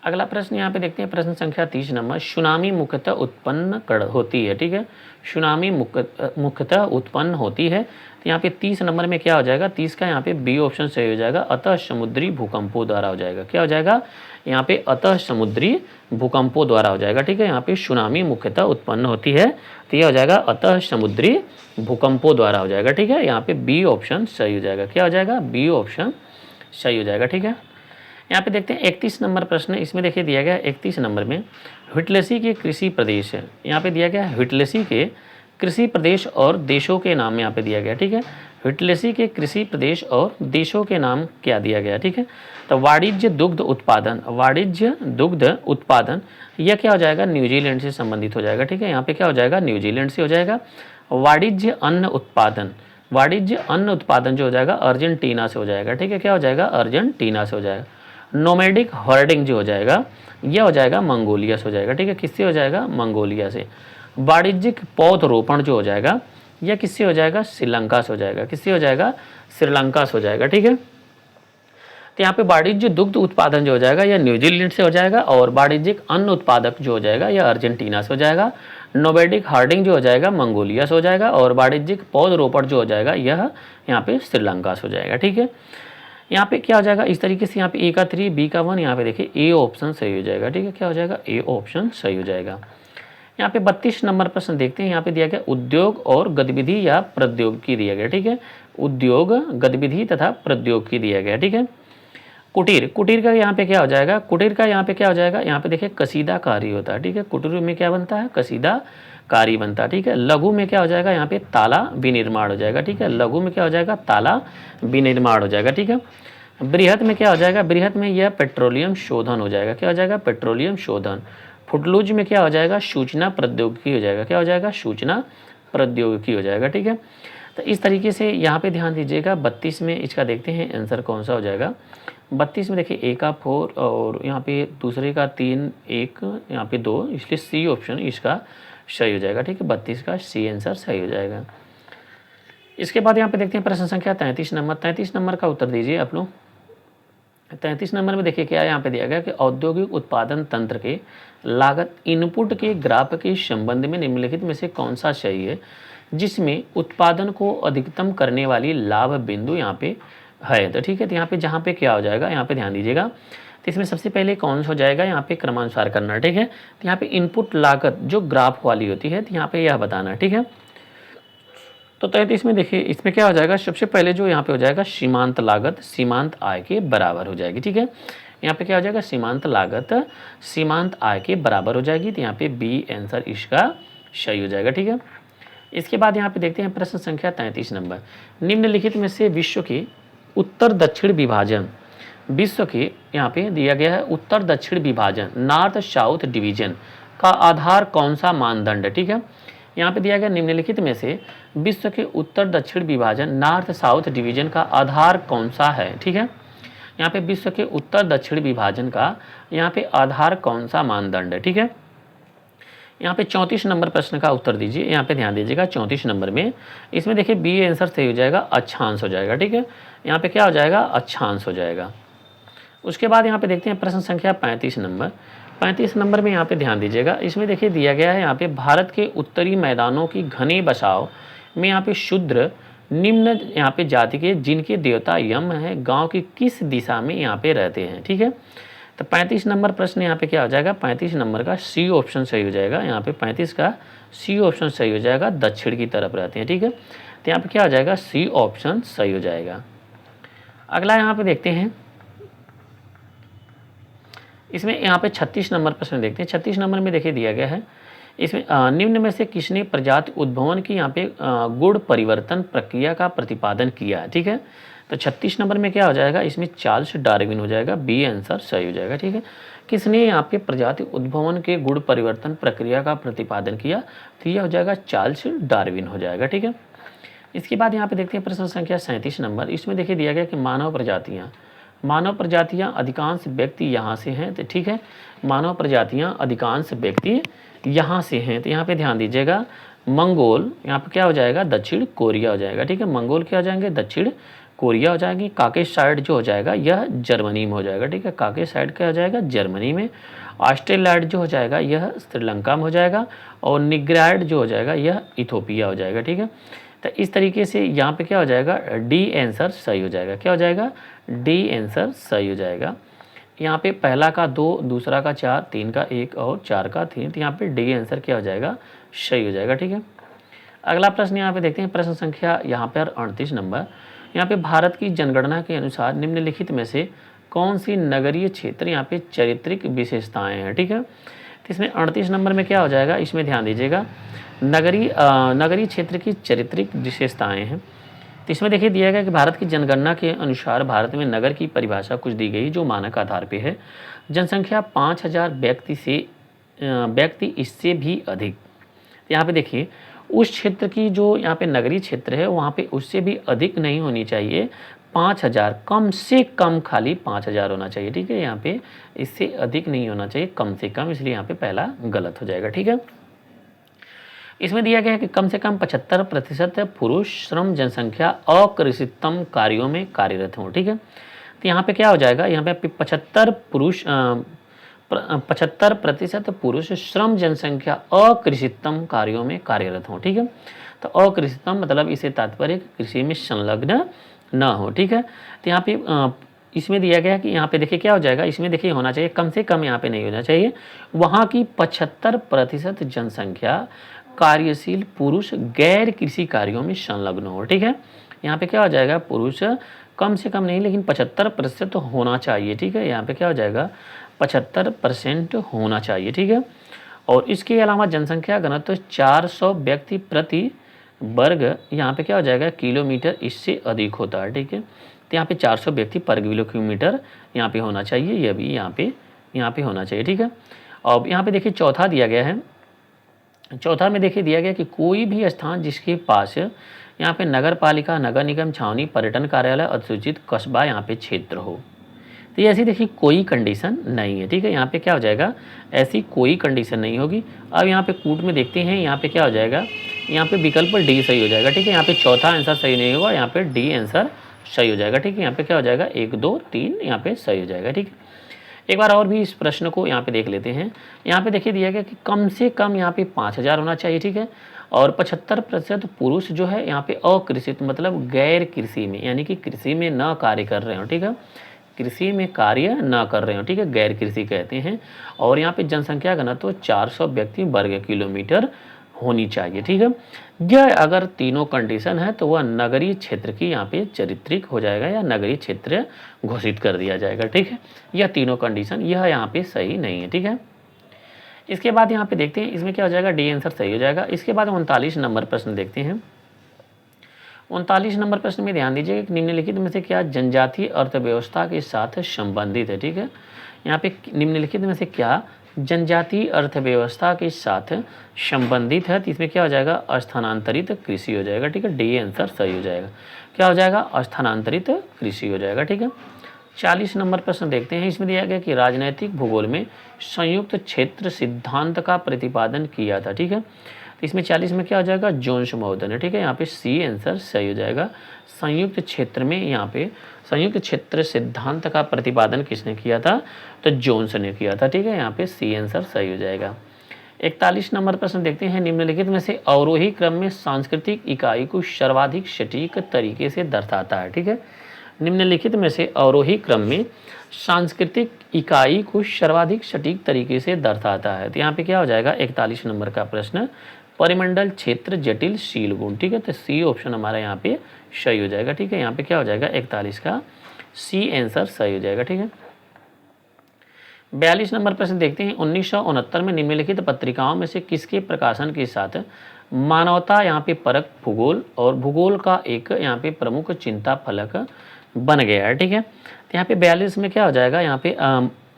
अगला प्रश्न यहाँ पे देखते हैं, प्रश्न संख्या 30 नंबर। सुनामी मुख्यतः उत्पन्न होती है, ठीक है। सुनामी मुख्यतः उत्पन्न होती है। तो यहाँ पे 30 नंबर में क्या हो जाएगा? 30 का यहाँ पे बी ऑप्शन सही हो जाएगा, अतः समुद्री भूकंपों द्वारा हो जाएगा। क्या हो जाएगा? यहाँ पे अतः समुद्री भूकंपों द्वारा हो जाएगा, ठीक है। यहाँ पे सुनामी मुख्यतः उत्पन्न होती है, तो यह हो जाएगा अतः समुद्री भूकंपों द्वारा हो जाएगा, ठीक है। यहाँ पे बी ऑप्शन सही हो जाएगा। क्या हो जाएगा? बी ऑप्शन सही हो जाएगा, ठीक है। यहाँ पे देखते हैं 31 नंबर प्रश्न, इसमें देखिए दिया गया 31 नंबर में व्हिटलीसी के कृषि प्रदेश है। यहाँ पे दिया गया है व्हिटलीसी के कृषि प्रदेश और देशों के नाम यहाँ पे दिया गया, ठीक है। व्हिटलीसी के कृषि प्रदेश और देशों के नाम क्या दिया गया, ठीक है। तो वाणिज्य दुग्ध उत्पादन, वाणिज्य दुग्ध उत्पादन यह क्या हो जाएगा? न्यूजीलैंड से संबंधित हो जाएगा, ठीक है। यहाँ पे क्या हो जाएगा? न्यूजीलैंड से हो जाएगा। वाणिज्य अन्न उत्पादन, वाणिज्य अन्न उत्पादन जो हो जाएगा अर्जेंटीना से हो जाएगा, ठीक है। क्या हो जाएगा? अर्जेंटीना से हो जाएगा। नोमैडिक हॉर्डिंग जो हो जाएगा यह हो जाएगा मंगोलिया से हो जाएगा, ठीक है। किससे हो जाएगा? मंगोलिया से। वाणिज्यिक पौधरोपण जो हो जाएगा यह किससे हो जाएगा? श्रीलंका से हो जाएगा। किससे हो जाएगा? श्रीलंका से हो जाएगा, ठीक है। तो यहाँ पे वाणिज्य दुग्ध उत्पादन जो हो जाएगा यह न्यूजीलैंड से हो जाएगा, और वाणिज्यिक अन्न उत्पादक जो हो जाएगा यह अर्जेंटीना से हो जाएगा। नोमैडिक हार्डिंग जो हो जाएगा मंगोलिया से हो जाएगा, और वाणिज्यिक पौधरोपण जो हो जाएगा यह यहाँ पे श्रीलंका से हो जाएगा, ठीक है। यहाँ पे क्या हो जाएगा? इस तरीके से यहाँ पे ए का 3, बी का 1, यहाँ पे देखिए ए ऑप्शन सही हो जाएगा, ठीक है। क्या हो जाएगा? ए ऑप्शन सही हो जाएगा। यहाँ पे 32 नंबर प्रश्न देखते हैं, यहाँ पे दिया गया उद्योग और गतिविधि या प्रौद्योगिकी दिया गया, ठीक है। उद्योग, गतिविधि तथा प्रौद्योगिकी दिया गया, ठीक है। कुटीर, कुटीर का यहाँ पे क्या हो जाएगा? कुटीर का यहाँ पे क्या हो जाएगा? यहाँ पे देखिए कसीदाकारी होता है, ठीक है। कुटीर में क्या बनता है? कसीदाकारी बनता है, ठीक है। लघु में क्या हो जाएगा? यहाँ पे ताला विनिर्माण हो जाएगा, ठीक है। लघु में क्या हो जाएगा? ताला विनिर्माण हो जाएगा, ठीक है। बृहत में क्या हो जाएगा? बृहत में यह पेट्रोलियम शोधन हो जाएगा। क्या हो जाएगा? पेट्रोलियम शोधन। फुटलूज में क्या हो जाएगा? सूचना प्रौद्योगिकी हो जाएगा। क्या हो जाएगा? सूचना प्रौद्योगिकी हो जाएगा, ठीक है। तो इस तरीके से यहाँ पे ध्यान दीजिएगा। 32 में इसका देखते हैं आंसर कौन सा हो जाएगा। 32 में देखिए ए का 4 और यहाँ पे दूसरे का 3, 1 यहाँ पे 2, इसलिए सी ऑप्शन इसका सही हो जाएगा, ठीक है। 32 का सी आंसर सही हो जाएगा। इसके बाद यहाँ पे देखते हैं प्रश्न संख्या 33 नंबर। 33 नंबर का उत्तर दीजिए आप लोग। 33 नंबर में देखिए क्या यहाँ पे दिया गया कि औद्योगिक उत्पादन तंत्र के लागत इनपुट के ग्राफ के संबंध में निम्नलिखित में से कौन सा सही है, जिसमें उत्पादन को अधिकतम करने वाली लाभ बिंदु यहाँ पे है। तो ठीक है, तो यहाँ पे जहाँ पे क्या हो जाएगा, यहाँ पे ध्यान दीजिएगा। तो इसमें सबसे पहले कौन सा हो जाएगा, यहाँ पे क्रमानुसार करना। ठीक है, तो यहाँ पे इनपुट लागत जो ग्राफ वाली होती है, तो यहाँ पे यह बताना। ठीक है, तो 33 में देखिए इसमें क्या हो जाएगा, सबसे पहले जो यहाँ पे हो जाएगा सीमांत लागत सीमांत आय के बराबर हो जाएगी। ठीक है, यहाँ पे क्या हो जाएगा, सीमांत लागत सीमांत आय के बराबर हो जाएगी। तो यहाँ पे बी आंसर इसका सही हो जाएगा। ठीक है, इसके बाद यहाँ पे देखते हैं प्रश्न संख्या 33 नंबर। निम्नलिखित में से विश्व के उत्तर दक्षिण विभाजन, विश्व के यहाँ पे दिया गया है उत्तर दक्षिण विभाजन नॉर्थ साउथ डिवीजन का आधार कौन सा मानदंड है। ठीक है, यहाँ पे दिया गया निम्नलिखित में से विश्व के उत्तर दक्षिण विभाजन नॉर्थ साउथ डिवीजन का आधार कौन सा है। ठीक है, यहाँ पे विश्व के उत्तर दक्षिण विभाजन का यहाँ पे आधार कौन सा मानदंड है। ठीक है, यहाँ पे 34 नंबर प्रश्न का उत्तर दीजिए। यहाँ पे ध्यान दीजिएगा 34 नंबर में, इसमें देखिए बी आंसर सही हो जाएगा, अक्षांश हो जाएगा। ठीक है, यहाँ पे क्या हो जाएगा, अक्षांश हो जाएगा। उसके बाद यहाँ पे देखते हैं प्रश्न संख्या 35 नंबर। 35 नंबर में यहाँ पे ध्यान दीजिएगा, इसमें देखिए दिया गया है यहाँ पे भारत के उत्तरी मैदानों की घने बसाव में यहाँ पे शूद्र निम्न यहाँ पे जाति के जिनके देवता यम है गांव की किस दिशा में यहाँ पे रहते हैं। ठीक है, तो 35 नंबर प्रश्न यहाँ पे क्या हो जाएगा, 35 नंबर का सी ऑप्शन सही हो जाएगा। यहाँ पे 35 का सी ऑप्शन सही हो जाएगा, दक्षिण की तरफ रहते हैं। ठीक है, तो यहाँ पे क्या हो जाएगा, सी ऑप्शन सही हो जाएगा। अगला यहाँ पे देखते हैं, इसमें यहाँ पे 36 नंबर प्रश्न देखते हैं। 36 नंबर में देखिए दिया गया है, इसमें निम्न में से किसने प्रजाति उद्भवन की यहाँ पे गुण परिवर्तन प्रक्रिया का प्रतिपादन किया है। ठीक है, तो 36 नंबर में क्या हो जाएगा, इसमें चार्ल्स डार्विन हो जाएगा, बी आंसर सही हो जाएगा। ठीक है, किसने यहाँ पे प्रजाति उद्भवन के गुण परिवर्तन प्रक्रिया का प्रतिपादन किया, तो यह हो जाएगा चार्ल्स डार्विन हो जाएगा। ठीक है, इसके बाद यहाँ पे देखते हैं प्रश्न संख्या 37 नंबर। इसमें देखिए दिया गया कि मानव प्रजातियाँ अधिकांश व्यक्ति यहाँ से हैं। तो ठीक है, मानव प्रजातियाँ अधिकांश व्यक्ति यहाँ से हैं। तो यहाँ पे ध्यान दीजिएगा, मंगोल यहाँ पे क्या हो जाएगा, दक्षिण कोरिया हो जाएगा। ठीक है, मंगोल क्या हो जाएंगे, दक्षिण कोरिया हो जाएंगे। काकेसाइड जो हो जाएगा यह जर्मनी में हो जाएगा। ठीक है, काकेसाइड क्या हो जाएगा, जर्मनी में। ऑस्ट्रेलाइड जो हो जाएगा यह श्रीलंका में हो जाएगा, और निग्राइड जो हो जाएगा यह इथोपिया हो जाएगा। ठीक है, तो इस तरीके से यहाँ पे क्या हो जाएगा, डी आंसर सही हो जाएगा। क्या हो जाएगा, डी आंसर सही हो जाएगा। यहाँ पे पहला का 2, दूसरा का 4, 3 का 1 और 4 का 3, तो यहाँ पे डी आंसर क्या हो जाएगा, सही हो जाएगा। ठीक है, अगला प्रश्न यहाँ पे देखते हैं प्रश्न संख्या यहाँ पर 38 नंबर। यहाँ पे भारत की जनगणना के अनुसार निम्नलिखित में से कौन सी नगरीय क्षेत्र यहाँ पे चारित्रिक विशेषताएँ हैं। ठीक है, तो इसमें 38 नंबर में क्या हो जाएगा, इसमें ध्यान दीजिएगा, नगरीय क्षेत्र की चारित्रिक विशेषताएँ हैं। तो इसमें देखिए दिया गया कि भारत की जनगणना के अनुसार भारत में नगर की परिभाषा कुछ दी गई जो मानक आधार पे है। जनसंख्या 5000 व्यक्ति इससे भी अधिक। यहाँ पे देखिए उस क्षेत्र की जो यहाँ पे नगरीय क्षेत्र है वहाँ पे उससे भी अधिक नहीं होनी चाहिए, 5000 कम से कम खाली 5000 होना चाहिए। ठीक है, यहाँ पे इससे अधिक नहीं होना चाहिए, कम से कम, इसलिए यहाँ पे पहला गलत हो जाएगा। ठीक है, इसमें दिया गया है कि कम से कम 75% पुरुष श्रम जनसंख्या अकृषितम कार्यों में कार्यरत हों। ठीक है, तो यहाँ पे क्या हो जाएगा, यहाँ पे 75% पुरुष श्रम जनसंख्या अकृषितम कार्यों में कार्यरत हों। ठीक है, तो अकृषितम मतलब इसे तात्पर्य कृषि में संलग्न न हो। ठीक है, तो यहाँ पे इसमें दिया गया कि यहाँ पे देखिए क्या हो जाएगा, इसमें देखिए होना चाहिए कम से कम, यहाँ पे नहीं होना चाहिए, वहाँ की 75% जनसंख्या कार्यशील पुरुष गैर कृषि कार्यों में संलग्न हो। ठीक है, यहाँ पे क्या हो जाएगा, पुरुष कम से कम नहीं लेकिन 75% होना चाहिए। ठीक है, यहाँ पे क्या हो जाएगा, 75% होना चाहिए। ठीक है, और इसके अलावा जनसंख्या घनत्व 400 व्यक्ति प्रति वर्ग यहाँ पे क्या हो जाएगा, किलोमीटर इससे अधिक होता है। ठीक है, तो यहाँ पे 400 व्यक्ति पर किलोमीटर यहाँ पे होना चाहिए, यह भी यहाँ पे होना चाहिए। ठीक है, और यहाँ पे देखिए चौथा दिया गया है, चौथा में देखिए दिया गया कि कोई भी स्थान जिसके पास यहाँ पे नगर पालिका, नगर निगम, छावनी, पर्यटन कार्यालय, अधिसूचित कस्बा यहाँ पे क्षेत्र हो। तो ये ऐसी देखिए कोई कंडीशन नहीं है। ठीक है, यहाँ पे क्या हो जाएगा, ऐसी कोई कंडीशन नहीं होगी। अब यहाँ पे कूट में देखते हैं, यहाँ पे क्या हो जाएगा, यहाँ पे विकल्प डी सही हो जाएगा। ठीक है, यहाँ पे चौथा आंसर सही नहीं होगा, यहाँ पे डी आंसर सही हो जाएगा। ठीक है, यहाँ पे क्या हो जाएगा 1 2 3 यहाँ पे सही हो जाएगा। ठीक है, एक बार और भी इस प्रश्न को यहाँ पे देख लेते हैं। यहाँ पे देखिए दिया गया कि कम से कम यहाँ पे 5000 होना चाहिए। ठीक है, और 75% पुरुष जो है यहाँ पे अकृषित मतलब गैर कृषि में, यानी कि कृषि में न कार्य कर रहे हो। ठीक है, कृषि में कार्य न कर रहे हो। ठीक है, गैर कृषि कहते हैं। और यहाँ पे जनसंख्या घनत्व 400 व्यक्ति वर्ग किलोमीटर होनी चाहिए। ठीक है, यह अगर तीनों कंडीशन है तो वह नगरीय क्षेत्र की यहाँ पे चारित्रिक हो जाएगा या नगरीय क्षेत्र घोषित कर दिया जाएगा। ठीक है, यह तीनों कंडीशन यह यहाँ पे सही नहीं है। ठीक है, इसके बाद यहाँ पे देखते हैं इसमें क्या हो जाएगा, डी आंसर सही हो जाएगा। इसके बाद 39 नंबर प्रश्न देखते हैं। 39 नंबर प्रश्न में ध्यान दीजिए कि निम्नलिखित में से क्या जनजातीय अर्थव्यवस्था के साथ संबंधित है। ठीक है, यहाँ पे निम्नलिखित में से क्या जनजातीय अर्थव्यवस्था के साथ संबंधित है, तो इसमें क्या हो जाएगा, स्थानांतरित कृषि हो जाएगा। ठीक है, डी आंसर सही हो जाएगा। क्या हो जाएगा, स्थानांतरित कृषि हो जाएगा। ठीक है, 40 नंबर प्रश्न देखते हैं। इसमें दिया गया कि राजनैतिक भूगोल में संयुक्त क्षेत्र सिद्धांत का प्रतिपादन किया था। ठीक है, तो इसमें 40 में क्या हो जाएगा, जोन्स महोदय ने। ठीक है, यहाँ पे सी आंसर सही हो जाएगा। संयुक्त क्षेत्र में यहाँ पे संयुक्त क्षेत्र सिद्धांत का प्रतिपादन किसने किया था, तो जोन्स ने किया था। ठीक है, यहाँ पे सी आंसर सही हो जाएगा। 41 नंबर प्रश्न देखते हैं। निम्नलिखित में से अवरोही क्रम में सांस्कृतिक इकाई को सर्वाधिक सटीक तरीके से दर्शाता है। ठीक है, निम्नलिखित में से अवरोही क्रम में सांस्कृतिक इकाई को सर्वाधिक सटीक तरीके से दर्शाता है, तो यहाँ पे क्या हो जाएगा 41 नंबर का प्रश्न, परिमंडल क्षेत्र जटिल शील गुण। ठीक है, तो सी ऑप्शन हमारा यहाँ पे सही हो जाएगा। ठीक है, यहाँ पे क्या हो जाएगा 41 का सी आंसर सही हो जाएगा। ठीक है, 42 नंबर प्रश्न देखते हैं। 1969 में निम्नलिखित पत्रिकाओं में से किसके प्रकाशन के साथ मानवता यहाँ पे परक भूगोल और भूगोल का एक यहाँ पे प्रमुख चिंता फलक बन गया है। ठीक है, तो यहाँ पे 42 में क्या हो जाएगा, यहाँ पे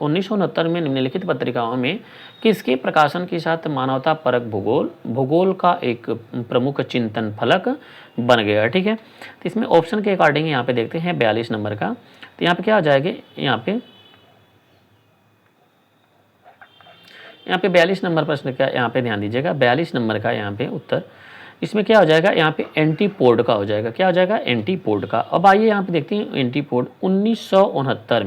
1969 में निम्नलिखित पत्रिकाओं में किसके प्रकाशन के साथ मानवता परक भूगोल का एक प्रमुख चिंतन फलक बन गया है। ठीक है, तो इसमें ऑप्शन के अकॉर्डिंग यहाँ पे देखते हैं 42 नंबर का, तो यहाँ पे क्या हो जाएगा, यहाँ पे 42 नंबर प्रश्न का यहाँ पे ध्यान दीजिएगा। 42 नंबर का यहाँ पे उत्तर इसमें क्या हो जाएगा, यहाँ पे एंटीपोड का हो जाएगा। क्या हो जाएगा, एंटीपोड का। अब आइए यहाँ पे देखते हैं एंटीपोड 1969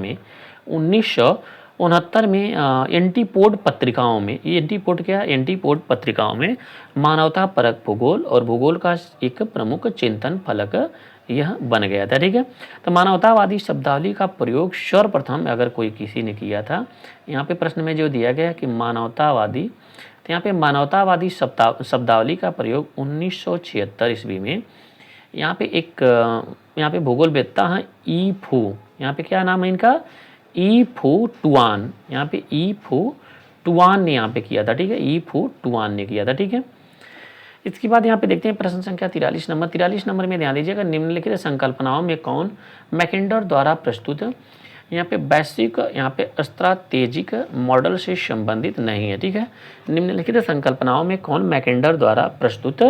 में एंटीपोड पत्रिकाओं में, ये एंटीपोड क्या है, एंटीपोड पत्रिकाओं में मानवता परक भूगोल और भूगोल का एक प्रमुख चिंतन फलक यह बन गया था। ठीक है, तो मानवतावादी शब्दावली का प्रयोग सर्वप्रथम अगर कोई किसी ने किया था, यहाँ पे प्रश्न में जो दिया गया है कि मानवतावादी, तो यहाँ पे मानवतावादी शब्दावली का प्रयोग 1976 ईस्वी में यहाँ पे एक यहाँ पे भूगोलवेत्ता हैं ई फू, यहाँ पे क्या नाम है इनका, ई फू टुआन, यहाँ पे ई फू टुआन ने यहाँ पे किया था। ठीक है, ई फू टुआन ने किया था। ठीक है, इसके बाद यहाँ पे देखते हैं प्रश्न संख्या 43 नंबर। 43 नंबर में ध्यान दीजिएगा, निम्नलिखित संकल्पनाओं में कौन मैकेंडर द्वारा प्रस्तुत यहाँ पे वैश्विक यहाँ पे स्ट्रैटेजिक मॉडल से संबंधित नहीं है। ठीक है, निम्नलिखित संकल्पनाओं में कौन मैकेंडर द्वारा प्रस्तुत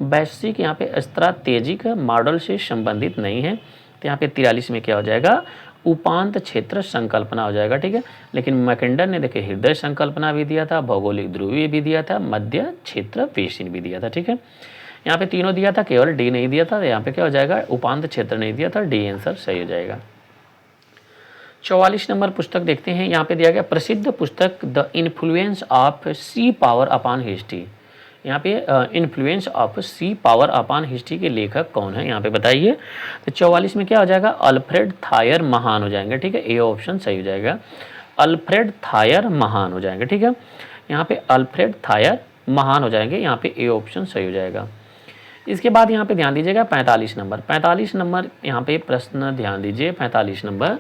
वैश्विक यहाँ पे स्ट्रैटेजिक मॉडल से संबंधित नहीं है, तो यहाँ पे 43 में क्या हो जाएगा, उपांत क्षेत्र संकल्पना हो जाएगा। ठीक है, लेकिन मैकेंडर ने देखिए हृदय संकल्पना भी दिया था, भौगोलिक ध्रुवीय भी दिया था, मध्य क्षेत्र बेसिन भी दिया था। ठीक है, यहाँ पे तीनों दिया था, केवल डी नहीं दिया था, तो यहाँ पे क्या हो जाएगा, उपांत क्षेत्र नहीं दिया था, डी आंसर सही हो जाएगा। 44 नंबर पुस्तक देखते हैं। यहाँ पे दिया गया प्रसिद्ध पुस्तक the influence of sea power upon history, यहाँ पे influence of sea power upon history के लेखक कौन है, यहाँ पे बताइए। तो 44 में क्या हो जाएगा, अल्फ्रेड थायर महान हो जाएंगे। ठीक है, ए ऑप्शन सही हो जाएगा, अल्फ्रेड थायर महान हो जाएंगे। ठीक है, यहाँ पे अल्फ्रेड थायर महान हो जाएंगे, यहाँ पे ए ऑप्शन सही हो जाएगा। इसके बाद यहाँ पे ध्यान दीजिएगा 45 नंबर यहाँ पे प्रश्न ध्यान दीजिए 45 नंबर,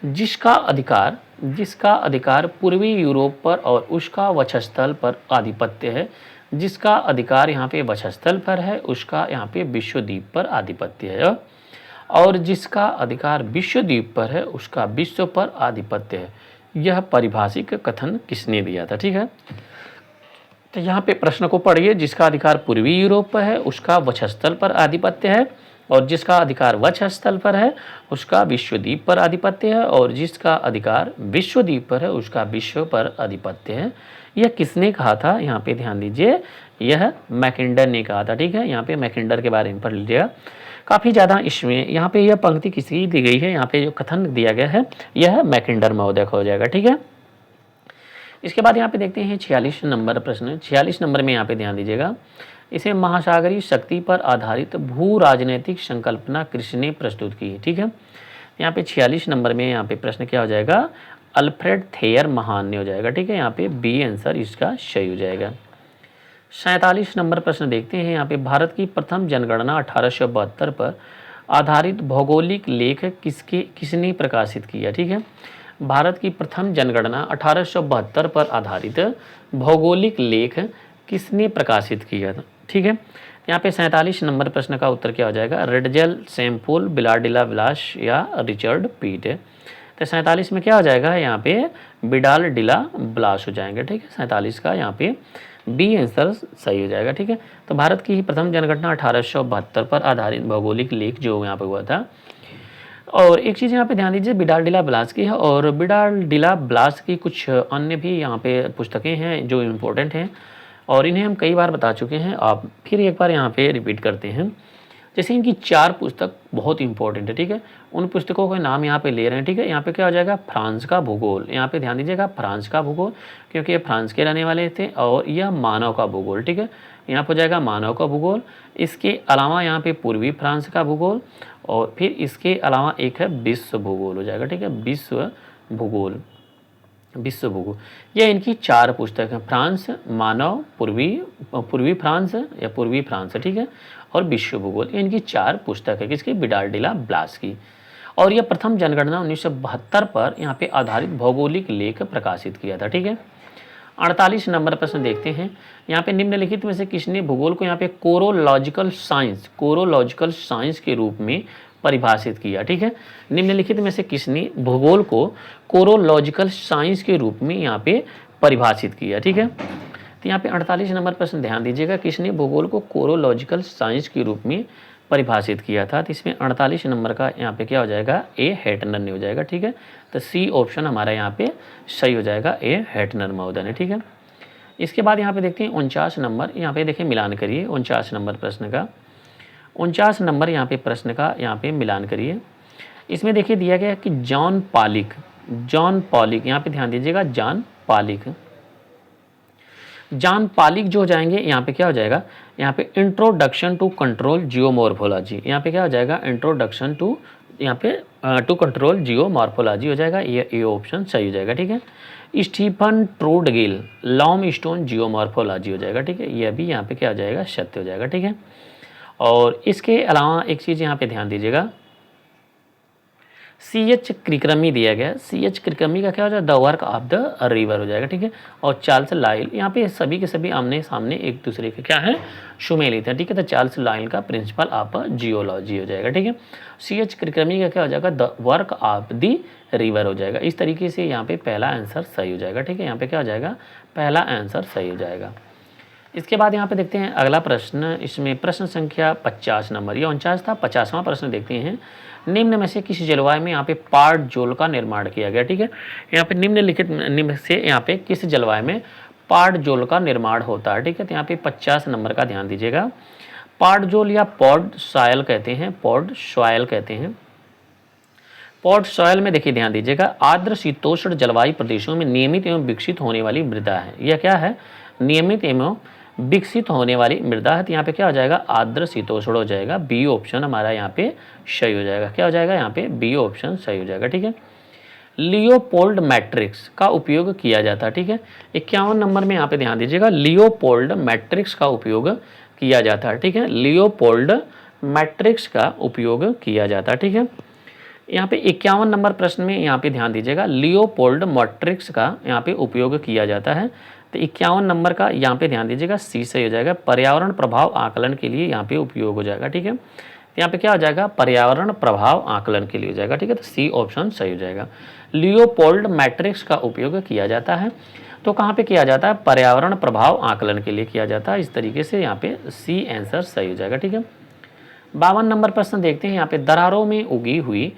जिसका अधिकार पूर्वी यूरोप पर और उसका वक्षस्थल पर आधिपत्य है, जिसका अधिकार यहाँ पे वक्षस्थल पर है उसका यहाँ पे विश्वद्वीप पर आधिपत्य है, और जिसका अधिकार विश्वद्वीप पर है उसका विश्व पर आधिपत्य है, यह पारिभाषिक कथन किसने दिया था। ठीक है, तो यहाँ पे प्रश्न को पढ़िए, जिसका अधिकार पूर्वी यूरोप पर है उसका वक्षस्थल पर आधिपत्य है, और जिसका अधिकार वक्षस्थल पर है उसका विश्वद्वीप पर आधिपत्य है, और जिसका अधिकार विश्वद्वीप पर है उसका विश्व पर आधिपत्य है। यह किसने कहा था, यहाँ पे ध्यान दीजिए, यह मैकेंडर ने कहा था। ठीक है, यहाँ पे मैकेंडर के बारे में पढ़ लीजिएगा। काफ़ी ज़्यादा इसमें यहाँ पे यह पंक्ति किसकी दी गई है, यहाँ पे जो कथन दिया गया है यह मैकिन्डर महोदय का हो जाएगा। ठीक है, इसके बाद यहाँ पे देखते हैं 46 नंबर प्रश्न। 46 नंबर में यहाँ पे ध्यान दीजिएगा, इसे महासागरीय शक्ति पर आधारित भू राजनीतिक संकल्पना किसने प्रस्तुत की है। ठीक है, यहाँ पे 46 नंबर में यहाँ पे प्रश्न क्या हो जाएगा, अल्फ्रेड थेयर महान ने हो जाएगा। ठीक है, यहाँ पे बी आंसर इसका सही हो जाएगा। 47 नंबर प्रश्न देखते हैं, यहाँ पे भारत की प्रथम जनगणना 1872 पर आधारित भौगोलिक लेख किसने प्रकाशित किया। ठीक है, भारत की प्रथम जनगणना 1872 पर आधारित भौगोलिक लेख किसने प्रकाशित किया था। ठीक है, यहाँ पे 47 नंबर प्रश्न का उत्तर क्या हो जाएगा, रेडजेल, सैमपोल, बिलाडिला विलास या रिचर्ड पीट। तो 47 में क्या हो जाएगा, यहाँ पे बिडाल डिला ब्लास हो जाएंगे। ठीक है, 47 का यहाँ पे बी आंसर सही हो जाएगा। ठीक है, तो भारत की प्रथम जनगणना 1872 पर आधारित भौगोलिक लेख जो यहाँ पे हुआ था। और एक चीज़ यहाँ पे ध्यान दीजिए, बिडाल डिला ब्लास की है, और बिडाल डिला ब्लास की कुछ अन्य भी यहाँ पे पुस्तकें हैं जो इम्पोर्टेंट हैं और इन्हें हम कई बार बता चुके हैं। आप फिर एक बार यहाँ पे रिपीट करते हैं। जैसे इनकी 4 पुस्तक बहुत इंपॉर्टेंट है। ठीक है, उन पुस्तकों के नाम यहाँ पे ले रहे हैं। ठीक है, यहाँ पे क्या हो जाएगा, फ्रांस का भूगोल, यहाँ पे ध्यान दीजिएगा फ्रांस का भूगोल, क्योंकि ये फ्रांस के रहने वाले थे। और यह मानव का भूगोल। ठीक है, यहाँ पर हो जाएगा मानव का भूगोल। इसके अलावा यहाँ पे पूर्वी फ्रांस का भूगोल, और फिर इसके अलावा एक है विश्व भूगोल हो जाएगा। ठीक है, विश्व भूगोल, विश्व भूगोल। ये इनकी 4 पुस्तक हैं, फ्रांस, मानव, पूर्वी फ्रांस या पूर्वी फ्रांस। ठीक है, और विश्व भूगोल। ये इनकी 4 पुस्तक है, किसकी, बिडाल डिला ब्लास की। और यह प्रथम जनगणना 1972 पर यहाँ पे आधारित भौगोलिक लेख प्रकाशित किया था। ठीक है, 48 नंबर प्रश्न देखते हैं, यहाँ पे निम्नलिखित में से किसने भूगोल को यहाँ पे कोरोलॉजिकल साइंस के रूप में परिभाषित किया। ठीक है, निम्नलिखित में से किसने भूगोल को कोरोलॉजिकल साइंस के रूप में यहाँ पे परिभाषित किया। ठीक है, तो यहाँ पे 48 नंबर प्रश्न ध्यान दीजिएगा, किसने भूगोल को कोरोलॉजिकल साइंस के रूप में परिभाषित किया था। तो इसमें 48 नंबर का यहाँ पे क्या हो जाएगा, ए हैटनर ने हो जाएगा। ठीक है, तो सी ऑप्शन हमारा यहाँ पे सही हो जाएगा, ए हैटनर महोदय ने। ठीक है, इसके बाद यहाँ पे देखते हैं 49 नंबर, यहाँ पे देखिए मिलान करिए 49 नंबर प्रश्न का, 49 नंबर यहाँ पे प्रश्न का यहाँ पे मिलान करिए। इसमें देखिए दिया गया है कि जॉन पॉलिक, यहाँ पे ध्यान दीजिएगा, जॉन पॉलिक जो हो जाएंगे, यहाँ पे क्या हो जाएगा, यहाँ पे इंट्रोडक्शन टू कंट्रोल जियोमॉर्फोलॉजी, यहाँ पे क्या हो जाएगा, इंट्रोडक्शन टू, यहाँ पे टू कंट्रोल जियोमॉर्फोलॉजी हो जाएगा, ये ऑप्शन सही हो जाएगा। ठीक है, स्टीफन ट्रूडगिल, लॉम स्टोन जियोमॉर्फोलॉजी हो जाएगा। ठीक है, यह भी यहाँ पे क्या हो जाएगा, सत्य हो जाएगा। ठीक है, और इसके अलावा एक चीज़ यहाँ पे ध्यान दीजिएगा, CH क्रिकमी दिया गया, CH क्रिकमी का क्या हो जाएगा, the work of the river हो जाएगा। ठीक है, और चार्ल्स लाइल, यहाँ पे सभी के सभी आमने सामने एक दूसरे के क्या है, सुमेलित है। ठीक है, तो चार्ल्स लाइल का प्रिंसिपल ऑफ जियोलॉजी हो जाएगा। ठीक है, CH क्रिकमी का क्या हो जाएगा, the work of the river हो जाएगा। इस तरीके से यहाँ पे पहला आंसर सही हो जाएगा। ठीक है, यहाँ पे क्या हो जाएगा, पहला आंसर सही हो जाएगा। इसके बाद यहाँ पे देखते हैं अगला प्रश्न, इसमें प्रश्न संख्या 50 नंबर, ये 49 था, 50वां प्रश्न देखते हैं, निम्न में से किस जलवायु में यहाँ पे पार्ट जोल का निर्माण किया गया। ठीक है, यहाँ पे निम्न से यहाँ पे किस जलवायु में पार्ट जोल का निर्माण होता है। ठीक है, तो यहाँ पे 50 नंबर का ध्यान दीजिएगा, पार्ट जोल या पॉड सॉयल कहते हैं, पॉड सॉयल में देखिए ध्यान दीजिएगा, आर्द्र शीतोष्ण जलवायु प्रदेशों में नियमित एवं विकसित होने वाली मृदा है। यह क्या है, नियमित एवं विकसित होने वाली मृदा है। तो यहाँ पे क्या हो जाएगा, आर्द्र शीतोष्ण हो जाएगा, बी ऑप्शन हमारा यहाँ पे सही हो जाएगा। क्या हो जाएगा, यहाँ पे बी ऑप्शन सही हो जाएगा। ठीक है, लियोपोल्ड मैट्रिक्स का उपयोग किया जाता है। ठीक है, 51 नंबर में यहाँ पे ध्यान दीजिएगा, लियोपोल्ड मैट्रिक्स का उपयोग किया जाता है। ठीक है, लियोपोल्ड मैट्रिक्स का उपयोग किया जाता है। ठीक है, यहाँ पे 51 नंबर प्रश्न में यहाँ पे ध्यान दीजिएगा, लियोपोल्ड मैट्रिक्स का यहाँ पे उपयोग किया जाता है। तो 51 नंबर का यहाँ पे ध्यान दीजिएगा, सी सही हो जाएगा, पर्यावरण प्रभाव आकलन के लिए यहाँ पे उपयोग हो जाएगा। ठीक है, तो यहाँ पे क्या हो जाएगा, पर्यावरण प्रभाव आकलन के लिए हो जाएगा। ठीक है, तो सी ऑप्शन सही हो जाएगा, लियोपोल्ड मैट्रिक्स का उपयोग किया जाता है। तो कहाँ पे किया जाता है, पर्यावरण प्रभाव आकलन के लिए किया जाता है। इस तरीके से यहाँ पे सी आंसर सही हो जाएगा। ठीक है, 52 नंबर प्रश्न देखते हैं, यहाँ पे दरारों में उगी हुई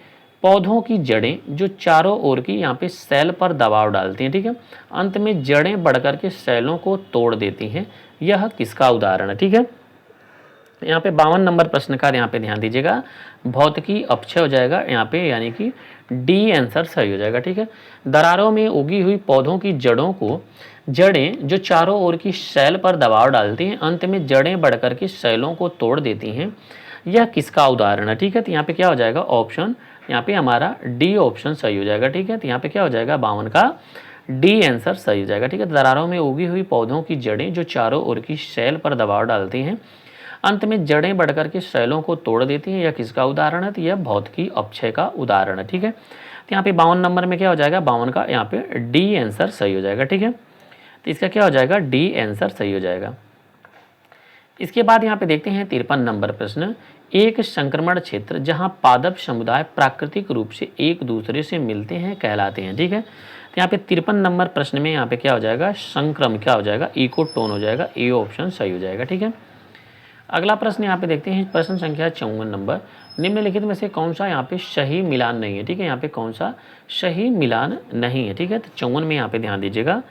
पौधों की जड़ें जो चारों ओर की यहाँ पे सेल पर दबाव डालती हैं। ठीक है, अंत में जड़ें बढ़कर के सेलों को तोड़ देती हैं, यह किसका उदाहरण है। ठीक है, यहाँ पे 52 नंबर प्रश्न का यहाँ पे ध्यान दीजिएगा, भौतिकी अपक्षय हो जाएगा यहाँ पे, यानी कि डी आंसर सही हो जाएगा। ठीक है, दरारों में उगी हुई पौधों की जड़ें जो चारों ओर की शैल पर दबाव डालती हैं, अंत में जड़ें बढ़कर के शैलों को तोड़ देती हैं, यह किसका उदाहरण है? ठीक है, तो यहाँ पे क्या हो जाएगा ऑप्शन, यहाँ पे हमारा डी ऑप्शन सही हो जाएगा। ठीक है, तो यहाँ पे क्या हो जाएगा 52 का डी आंसर सही हो जाएगा। ठीक है, दरारों में उगी हुई पौधों की जड़ें जो चारों ओर की शैल पर दबाव डालती हैं, अंत में जड़ें बढ़कर के शैलों को तोड़ देती हैं, यह किसका उदाहरण है? तो यह भौतिकी अपक्षय का उदाहरण है। ठीक है, तो यहाँ पे 52 नंबर में क्या हो जाएगा, 52 का यहाँ पे डी आंसर सही हो जाएगा। ठीक है, तो इसका क्या हो जाएगा, डी आंसर सही हो जाएगा। इसके बाद यहाँ पे देखते हैं 53 नंबर प्रश्न, एक संक्रमण क्षेत्र जहाँ पादप समुदाय प्राकृतिक रूप से एक दूसरे से मिलते हैं कहलाते हैं। ठीक है, तो यहाँ पे 53 नंबर प्रश्न में यहाँ पे क्या हो जाएगा, संक्रम क्या हो जाएगा, इकोटोन हो जाएगा, ए ऑप्शन सही हो जाएगा। ठीक है, अगला प्रश्न यहाँ पे देखते हैं प्रश्न संख्या 54 नंबर, निम्नलिखित में से कौन सा यहाँ पे सही मिलान नहीं है? ठीक है, यहाँ पे कौन सा सही मिलान नहीं है? ठीक है, तो 54 में यहाँ पे ध्यान दीजिएगा,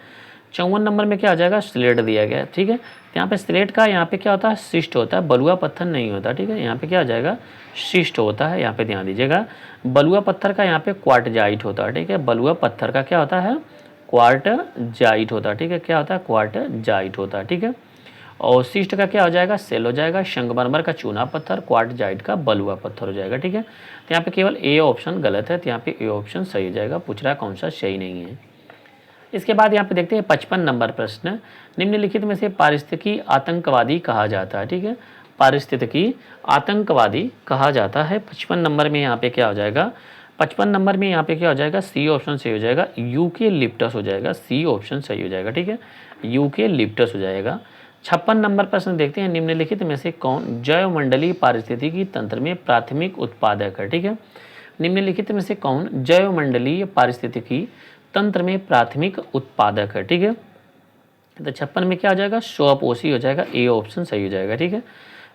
54 नंबर में क्या आ जाएगा, स्लेट दिया गया है। ठीक है, तो यहाँ पे स्लेट का यहाँ पे क्या होता है, शिस्ट होता है, बलुआ पत्थर नहीं होता। ठीक है, यहाँ पे क्या आ जाएगा, शिस्ट होता है, यहाँ पे ध्यान दीजिएगा। बलुआ पत्थर का यहाँ पे क्वार्टजाइट होता है। ठीक है, बलुआ पत्थर का क्या होता है, क्वार्टजाइट होता है। ठीक है, क्या होता है, क्वार्टजाइट होता है। ठीक है, और शिस्ट का क्या हो जाएगा, सेल हो जाएगा, संगमरमर का चूना पत्थर, क्वार्टजाइट का बलुआ पत्थर हो जाएगा। ठीक है, तो यहाँ पे केवल ए ऑप्शन गलत है, तो यहाँ पे ए ऑप्शन सही हो जाएगा, पूछ रहा है कौन सा सही नहीं है। इसके बाद यहाँ पे देखते हैं 55 नंबर प्रश्न, निम्नलिखित में से पारिस्थितिकी आतंकवादी कहा जाता है। ठीक है, पारिस्थितिकी आतंकवादी कहा जाता है। 55 नंबर में यहाँ पे क्या हो जाएगा, 55 नंबर में यहाँ पे क्या हो जाएगा, सी ऑप्शन सही हो जाएगा, यूकेलिप्टस हो जाएगा, सी ऑप्शन सही हो जाएगा। ठीक है, यूकेलिप्टस हो जाएगा। 56 नंबर प्रश्न देखते हैं, निम्नलिखित में से कौन जैवमंडलीय पारिस्थितिकी तंत्र में प्राथमिक उत्पादक है? ठीक है, निम्नलिखित में से कौन जैवमंडलीय पारिस्थितिकी तंत्र में प्राथमिक उत्पादक है? ठीक है, तो 56 में क्या हो जाएगा, स्वपोषी हो जाएगा, ए ऑप्शन सही हो जाएगा। ठीक है,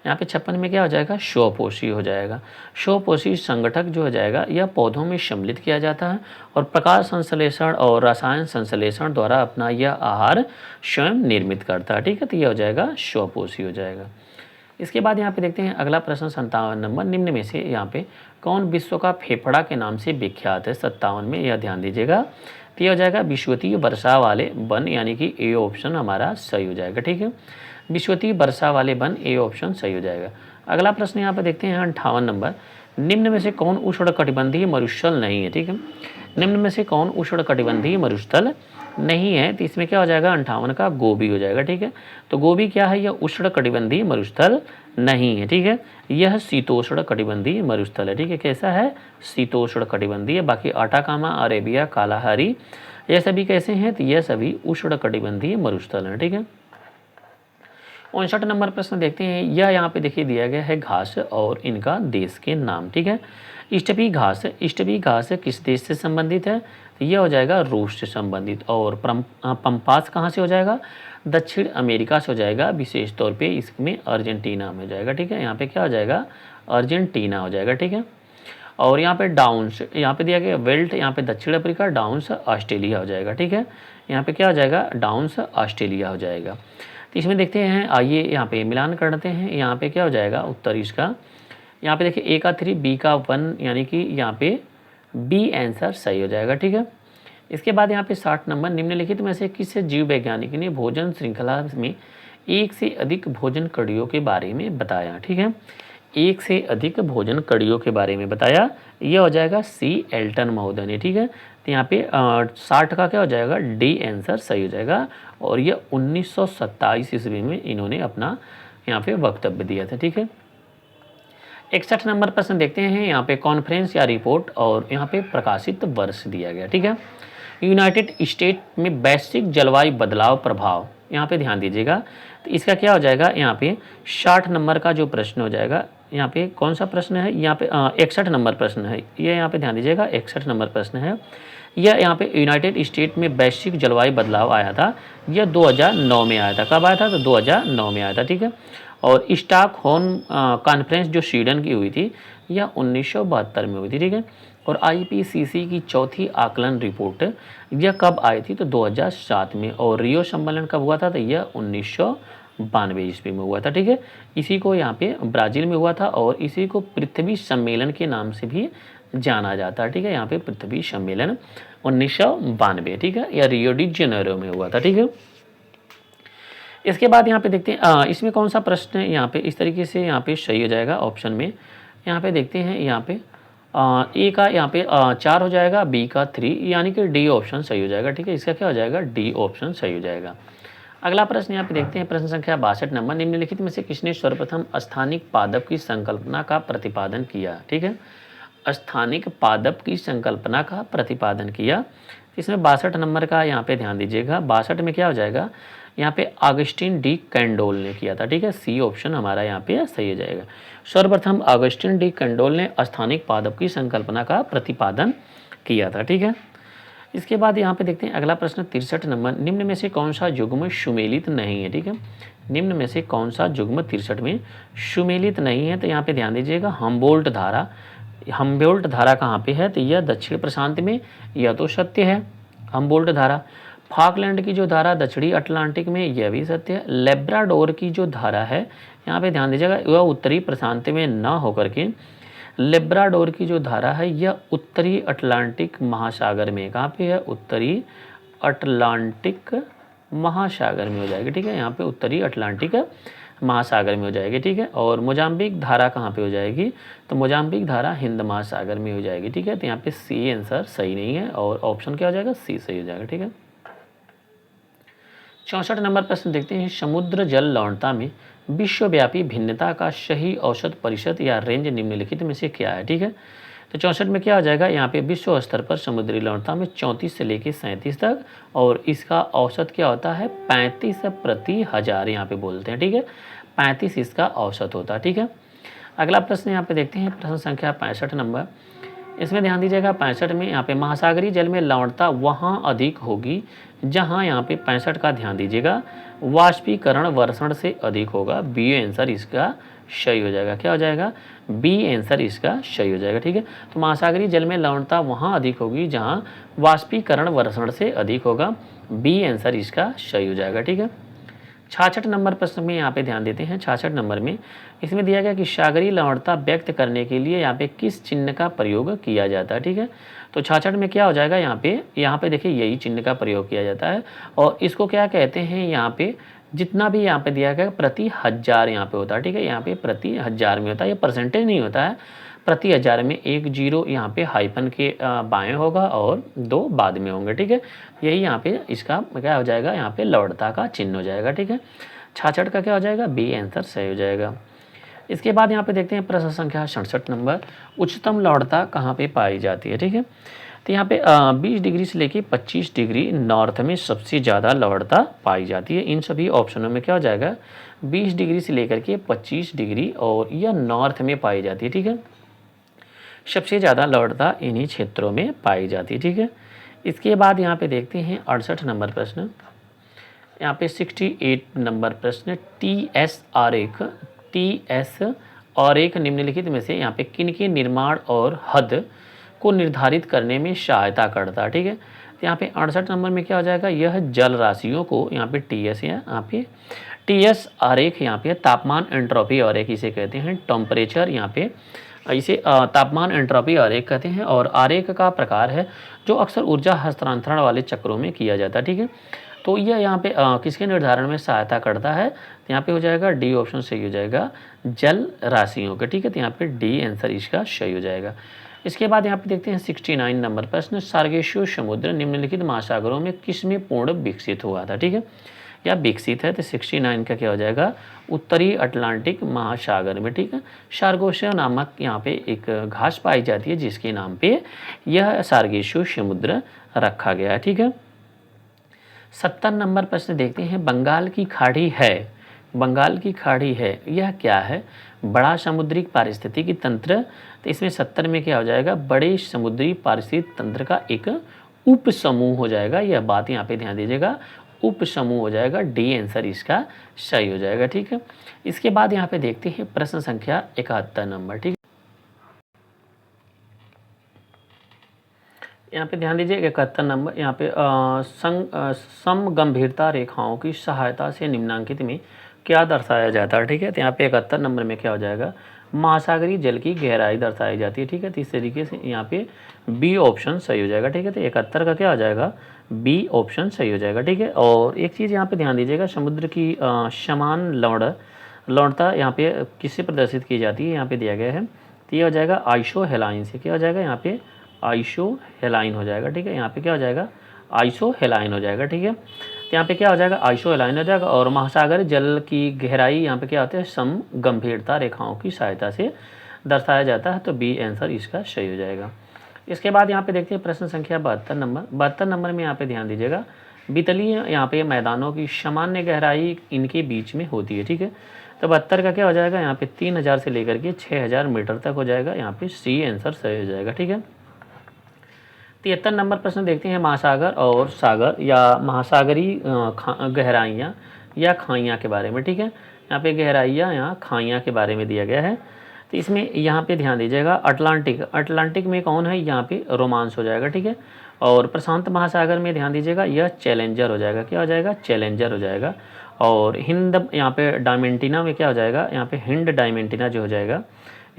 यहाँ पे 56 में क्या हो जाएगा, स्वपोषी हो जाएगा। स्वपोषी संगठक जो हो जाएगा यह पौधों में सम्मिलित किया जाता है और प्रकाश संश्लेषण और रसायन संश्लेषण द्वारा अपना यह आहार स्वयं निर्मित करता है। ठीक है, तो यह हो जाएगा स्वपोषी हो जाएगा। इसके बाद यहाँ पे देखते हैं अगला प्रश्न 57 नंबर, निम्न में से यहाँ पे कौन विश्व का फेफड़ा के नाम से विख्यात है? 57 में यह ध्यान दीजिएगा, तो यह हो जाएगा विश्वतीय वर्षा वाले वन, यानी कि ए ऑप्शन हमारा सही हो जाएगा। ठीक है, विश्वतीय वर्षा वाले वन, ए ऑप्शन सही हो जाएगा। अगला प्रश्न यहाँ पे देखते हैं 58 नंबर, निम्न में से कौन उष्णकटिबंधीय मरुस्थल नहीं है? ठीक है, निम्न में से कौन उष्णकटिबंधीय मरुस्थल नहीं है? तो इसमें क्या हो जाएगा, 58 का गोबी हो जाएगा। ठीक है, तो गोबी क्या है, यह उष्णकटिबंधीय मरुस्थल नहीं है। ठीक है, यह शीतोष्ण कटिबंधीय मरुस्थल है। ठीक है, कैसा है, शीतोष्ण कटिबंधीय। बाकी आटाकामा, अरेबिया, कालाहारी यह सभी कैसे हैं, तो यह सभी उष्ण कटिबंधीय मरुस्थल हैं। ठीक है, 59 नंबर प्रश्न देखते हैं, यह यहाँ पे देखिए दिया गया है घास और इनका देश के नाम। ठीक है, स्टेपी घास किस देश से संबंधित है? तो यह हो जाएगा रूस से संबंधित। और पंपास कहाँ से हो जाएगा, दक्षिण अमेरिका से हो जाएगा, विशेष तौर पे इसमें अर्जेंटीना में हो जाएगा। ठीक है, यहाँ पे क्या हो जाएगा, अर्जेंटीना हो जाएगा। ठीक है, और यहाँ पे डाउन्स यहाँ पे दिया गया वेल्ट, यहाँ पे दक्षिण अफ्रीका, डाउन्स ऑस्ट्रेलिया हो जाएगा। ठीक है, यहाँ पे क्या हो जाएगा, डाउन्स ऑस्ट्रेलिया हो जाएगा। तो इसमें देखते हैं, आइए यहाँ पे मिलान करते हैं। यहाँ पे क्या हो जाएगा उत्तर इसका, यहाँ पे देखिए ए का 3 बी का 1, यानी कि यहाँ पे बी आंसर सही हो जाएगा। ठीक है, इसके बाद यहाँ पे 60 नंबर, निम्नलिखित में से किस जीव वैज्ञानिक ने भोजन श्रृंखला में एक से अधिक भोजन कड़ियों के बारे में बताया? ठीक है, एक से अधिक भोजन कड़ियों के बारे में बताया, यह हो जाएगा सी एल्टन महोदय ने। ठीक है, तो यहाँ पे 60 का क्या हो जाएगा, डी आंसर सही हो जाएगा। और यह 1927 ईस्वी में इन्होंने अपना यहाँ पे वक्तव्य दिया था। ठीक है, 61 नंबर प्रश्न देखते हैं, यहाँ पे कॉन्फ्रेंस या रिपोर्ट और यहाँ पे प्रकाशित वर्ष दिया गया। ठीक है, यूनाइटेड स्टेट में वैश्विक जलवायु बदलाव प्रभाव, यहाँ पे ध्यान दीजिएगा, तो इसका क्या हो जाएगा, यहाँ पे 60 नंबर का जो प्रश्न हो जाएगा, यहाँ पे कौन सा प्रश्न है, यहाँ पे 61 नंबर प्रश्न है, ये यहाँ पे ध्यान दीजिएगा 61 नंबर प्रश्न है। यह यहाँ पे यूनाइटेड स्टेट में वैश्विक जलवायु बदलाव आया था, यह 2009 में आया था। कब आया था, तो 2009 में आया था। ठीक है, और स्टॉकहोल्म कॉन्फ्रेंस जो स्वीडन की हुई थी, यह 1972 में हुई थी। ठीक है, और आईपीसीसी की चौथी आकलन रिपोर्ट यह कब आई थी, तो 2007 में। और रियो सम्मेलन कब हुआ था, तो यह 1992 ईस्वी में हुआ था। ठीक है, इसी को यहाँ पे ब्राज़ील में हुआ था और इसी को पृथ्वी सम्मेलन के नाम से भी जाना जाता है। ठीक है, यहाँ पे पृथ्वी सम्मेलन 1992, ठीक है, या रियो डी जेनेरो में हुआ था। ठीक है, इसके बाद यहाँ पे देखते हैं इसमें कौन सा प्रश्न है। यहाँ पे इस तरीके से यहाँ पे सही हो जाएगा ऑप्शन में। यहाँ पे देखते हैं, यहाँ पे ए का यहाँ पे 4 हो जाएगा, बी का 3, यानी कि डी ऑप्शन सही हो जाएगा। ठीक है, इसका क्या हो जाएगा, डी ऑप्शन सही हो जाएगा। अगला प्रश्न यहाँ पे देखते हैं, प्रश्न संख्या 62 नंबर, निम्नलिखित में से किसने सर्वप्रथम स्थानिक पादप की संकल्पना का प्रतिपादन किया। ठीक है, स्थानिक पादप की संकल्पना का प्रतिपादन किया। इसमें 62 नंबर का यहाँ पे ध्यान दीजिएगा। 62 में क्या हो जाएगा, यहाँ पे ऑगस्टिन डी कैंडोल ने किया था। ठीक है, सी ऑप्शन हमारा यहाँ पे सही हो जाएगा। सर्वप्रथम ऑगस्टिन डी कैंडोल ने स्थानिक पादप की संकल्पना का प्रतिपादन किया था। ठीक है, इसके बाद यहाँ पे देखते हैं अगला प्रश्न 63 नंबर, निम्न में से कौन सा युग्म सुमेलित नहीं है। ठीक है, निम्न में से कौन सा युग्म 63 में सुमेलित नहीं है। तो यहाँ पे ध्यान दीजिएगा, हम्बोल्ट धारा। हम्बोल्ट धारा कहाँ पे है, तो यह दक्षिण प्रशांत में, यह तो सत्य है हम्बोल्ट धारा। फॉकलैंड की जो धारा दक्षिणी अटलांटिक में, यह भी सत्य है। लेब्राडोर की जो धारा है, यहाँ पे ध्यान दीजिएगा, वह उत्तरी प्रशांत में न होकर के लेब्राडोर की जो धारा है यह उत्तरी अटलांटिक महासागर में, कहाँ पे है, उत्तरी अटलांटिक महासागर में हो जाएगी। ठीक है, यहाँ पे उत्तरी अटलांटिक महासागर में हो जाएगी। ठीक है, और मोजाम्बिक धारा कहाँ पे हो जाएगी, तो मोजाम्बिक धारा हिंद महासागर में हो जाएगी। ठीक है, तो यहाँ पे सी आंसर सही नहीं है और ऑप्शन क्या हो जाएगा, सी सही हो जाएगा। ठीक है, 64 नंबर प्रश्न देखते हैं, समुद्र जल लवणता में विश्वव्यापी भिन्नता का सही औसत परिषद या रेंज निम्नलिखित में से क्या है। ठीक है, तो 64 में क्या हो जाएगा, यहाँ पे विश्व स्तर पर समुद्री लवणता में 34 से लेकर 37 तक, और इसका औसत क्या होता है, 35 प्रति हजार यहाँ पे बोलते हैं। ठीक है, 35 इसका औसत होता है। ठीक है, अगला प्रश्न यहाँ पे देखते हैं, प्रश्न संख्या 65 नंबर, इसमें ध्यान दीजिएगा 65 में यहाँ पे महासागरीय जल में लवणता वहाँ अधिक होगी जहाँ, यहाँ पे 65 का ध्यान दीजिएगा, वाष्पीकरण वर्षण से अधिक होगा। बी आंसर इसका सही हो जाएगा। क्या हो जाएगा, बी आंसर इसका सही हो जाएगा। ठीक है, तो महासागरीय जल में लवणता वहाँ अधिक होगी जहाँ वाष्पीकरण वर्षण से अधिक होगा। बी आंसर इसका सही हो जाएगा। ठीक है, 66 नंबर प्रश्न में यहाँ पे ध्यान देते हैं। 66 नंबर में इसमें दिया गया कि सागरीय लवणता व्यक्त करने के लिए यहाँ पे किस चिन्ह का प्रयोग किया जाता है। ठीक है, तो 66 में क्या हो जाएगा, यहाँ पे देखिए यही चिन्ह का प्रयोग किया जाता है और इसको क्या कहते हैं, यहाँ पे जितना भी यहाँ पे दिया गया प्रति हजार यहाँ पे होता है। ठीक है, यहाँ पे प्रति हजार में होता है, ये परसेंटेज नहीं होता है। प्रति हजार में 1 0 यहाँ पे हाइफन के बाएं होगा और 2 बाद में होंगे। ठीक है, यही यहाँ पे इसका क्या हो जाएगा, यहाँ पे लवणता का चिन्ह हो जाएगा। ठीक है, 66 का क्या हो जाएगा, बी आंसर सही हो जाएगा। इसके बाद यहाँ पे देखते हैं प्रश्न संख्या 67 नंबर, उच्चतम लवणता कहाँ पे पाई जाती है। ठीक है, तो यहाँ पे 20 डिग्री से लेके 25 डिग्री नॉर्थ में सबसे ज़्यादा लवणता पाई जाती है। इन सभी ऑप्शनों में क्या हो जाएगा, 20 डिग्री से लेकर के 25 डिग्री और यह नॉर्थ में पाई जाती है। ठीक है, सबसे ज़्यादा लवणता इन्हीं क्षेत्रों में पाई जाती है। ठीक है, इसके बाद यहाँ पे देखते हैं 68 नंबर प्रश्न, यहाँ पे 68 नंबर प्रश्न, टीएस आरेख निम्नलिखित में से यहाँ पे किन के निर्माण और हद को निर्धारित करने में सहायता करता है। ठीक है, तो यहाँ पे 68 नंबर में क्या हो जाएगा, यह जल राशियों को यहाँ पे टीएस या यहाँ पे टीएस आरेख, यहाँ पे तापमान एंट्रोपी आरेख इसे कहते हैं, टेम्परेचर यहाँ पे इसे तापमान एंट्रोपी आरेख कहते हैं और आरेख का प्रकार है जो अक्सर ऊर्जा हस्तांतरण वाले चक्रों में किया जाता है। ठीक है, तो यह यहाँ पे किसके निर्धारण में सहायता करता है, तो यहाँ पे हो जाएगा डी ऑप्शन सही हो जाएगा, जल राशियों का। ठीक है, तो यहाँ पे डी आंसर इसका सही हो जाएगा। इसके बाद यहाँ पे देखते हैं 69 नंबर प्रश्न, सार्गेशियो समुद्र निम्नलिखित महासागरों में किस में पूर्ण विकसित हुआ था। ठीक है, या विकसित है, तो 69 का क्या हो जाएगा, उत्तरी अटलांटिक महासागर में। ठीक है, सार्गेशियो नामक यहाँ पे एक घास पाई जाती है जिसके नाम पे यह सार्गेशियो समुद्र रखा गया है। ठीक है, 70 नंबर प्रश्न देखते हैं, बंगाल की खाड़ी है, बंगाल की खाड़ी है यह क्या है, बड़ा समुद्री पारिस्थितिकी तंत्र। तो इसमें 70 में क्या हो जाएगा, बड़े समुद्री पारिस्थितिक तंत्र का एक उप समूह हो जाएगा। यह बात यहाँ पे ध्यान दीजिएगा, उप समूह हो जाएगा, डी आंसर इसका सही हो जाएगा। ठीक है, इसके बाद यहाँ पे देखते हैं प्रश्न संख्या 71 नंबर। ठीक है, यहाँ पे ध्यान दीजिए 71 नंबर, यहाँ पे समगंभीरता रेखाओं की सहायता से निम्नांकित में क्या दर्शाया जाता है, ठीक है। तो यहाँ पे 71 नंबर में क्या हो जाएगा, महासागरीय जल की गहराई दर्शाई जाती है, ठीक है। तो इस तरीके से यहाँ पे बी ऑप्शन सही हो जाएगा, ठीक है। तो 71 का क्या हो जाएगा, बी ऑप्शन सही हो जाएगा, ठीक है। और एक चीज़ यहाँ पे ध्यान दीजिएगा, समुद्र की समान लवणता यहाँ पे किससे प्रदर्शित की जाती है, यहाँ पे दिया गया है। तो ये हो जाएगा आइसो हेलाइन से, क्या हो जाएगा यहाँ पे, आइसो हेलाइन हो जाएगा, ठीक है। यहाँ पे क्या हो जाएगा, आइसो हेलाइन हो जाएगा, ठीक है। तो यहाँ पे क्या हो जाएगा, आइसो हेलाइन हो जाएगा। और महासागर जल की गहराई यहाँ पे क्या होता है, सम गंभीरता रेखाओं की सहायता से दर्शाया जाता है। तो बी आंसर इसका सही हो जाएगा। इसके बाद यहाँ पे देखते हैं प्रश्न संख्या 72 नंबर। 72 नंबर में यहाँ पे ध्यान दीजिएगा, बीतलीय यहाँ पे मैदानों की सामान्य गहराई इनके बीच में होती है, ठीक है। तो 72 का क्या हो जाएगा, यहाँ पे 3000 से लेकर के 6000 मीटर तक हो जाएगा। यहाँ पे सी आंसर सही हो जाएगा, ठीक है। 73 नंबर प्रश्न देखते हैं, महासागर और सागर या महासागरीय गहराइयाँ या खाइयाँ के बारे में, ठीक है। यहाँ पे गहराइयाँ या खाइयाँ के बारे में दिया गया है। तो इसमें यहाँ पे ध्यान दीजिएगा, अटलांटिक में कौन है, यहाँ पे रोमांस हो जाएगा, ठीक है। और प्रशांत महासागर में ध्यान दीजिएगा, यह चैलेंजर हो जाएगा, क्या हो जाएगा, चैलेंजर हो जाएगा। और हिंद यहाँ पे डायमेंटिना में क्या हो जाएगा, यहाँ पे हिंद डायमेंटिना जो हो जाएगा,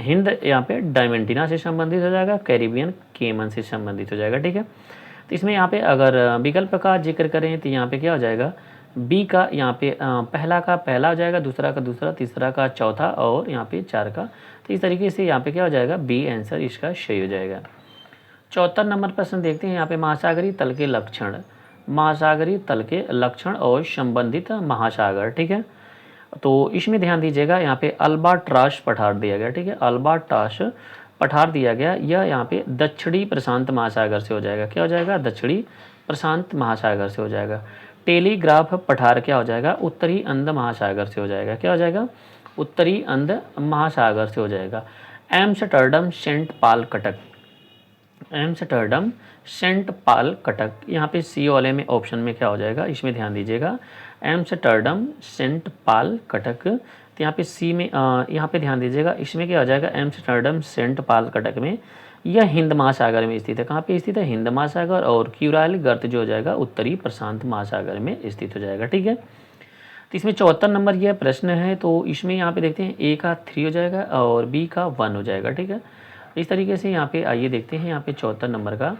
हिंद यहाँ पे डायमेंटिना से संबंधित हो जाएगा, कैरिबियन केमन से संबंधित हो जाएगा, ठीक है। तो इसमें यहाँ पे अगर विकल्प का जिक्र करें तो यहाँ पे क्या हो जाएगा, बी का यहाँ पे पहला का पहला हो जाएगा, दूसरा का दूसरा, तीसरा का चौथा और यहाँ पे 4 का। तो इस तरीके से यहाँ पे क्या हो जाएगा, बी आंसर इसका सही हो जाएगा। 74 नंबर प्रश्न देखते हैं, यहाँ पे महासागरीय तल के लक्षण, महासागरीय तल के लक्षण और संबंधित महासागर, ठीक है। तो इसमें ध्यान दीजिएगा, यहाँ पे अल्बाट्रॉस पठार दिया गया, ठीक है। अल्बाट्रॉस पठार दिया गया, यह यहाँ पे दक्षिणी प्रशांत महासागर से हो जाएगा, क्या हो जाएगा, दक्षिणी प्रशांत महासागर से हो जाएगा। टेलीग्राफ पठार क्या हो जाएगा, उत्तरी अंध महासागर से हो जाएगा, क्या हो जाएगा, उत्तरी अंध महासागर से हो जाएगा। एम्स्टर्डम सेंट पाल कटक, एम्स्टर्डम सेंट पाल कटक, यहाँ पे सी वाले में ऑप्शन में क्या हो जाएगा, इसमें ध्यान दीजिएगा, एम्स्टर्डम सेंट पाल कटक। तो यहाँ पे सी में यहाँ पे ध्यान दीजिएगा, इसमें क्या हो जाएगा, एम्स्टर्डम सेंट पाल कटक में यह हिंद महासागर में स्थित है, कहाँ पे स्थित है, हिंद महासागर। और क्यूराइल गर्त जो हो जाएगा उत्तरी प्रशांत महासागर में स्थित हो जाएगा, ठीक है। तो इसमें 74 नंबर यह प्रश्न है। तो इसमें यहाँ पे देखते हैं, ए का 3 हो जाएगा और बी का 1 हो जाएगा, ठीक है। इस तरीके से यहाँ पे आइए देखते हैं यहाँ पे 74 नंबर का।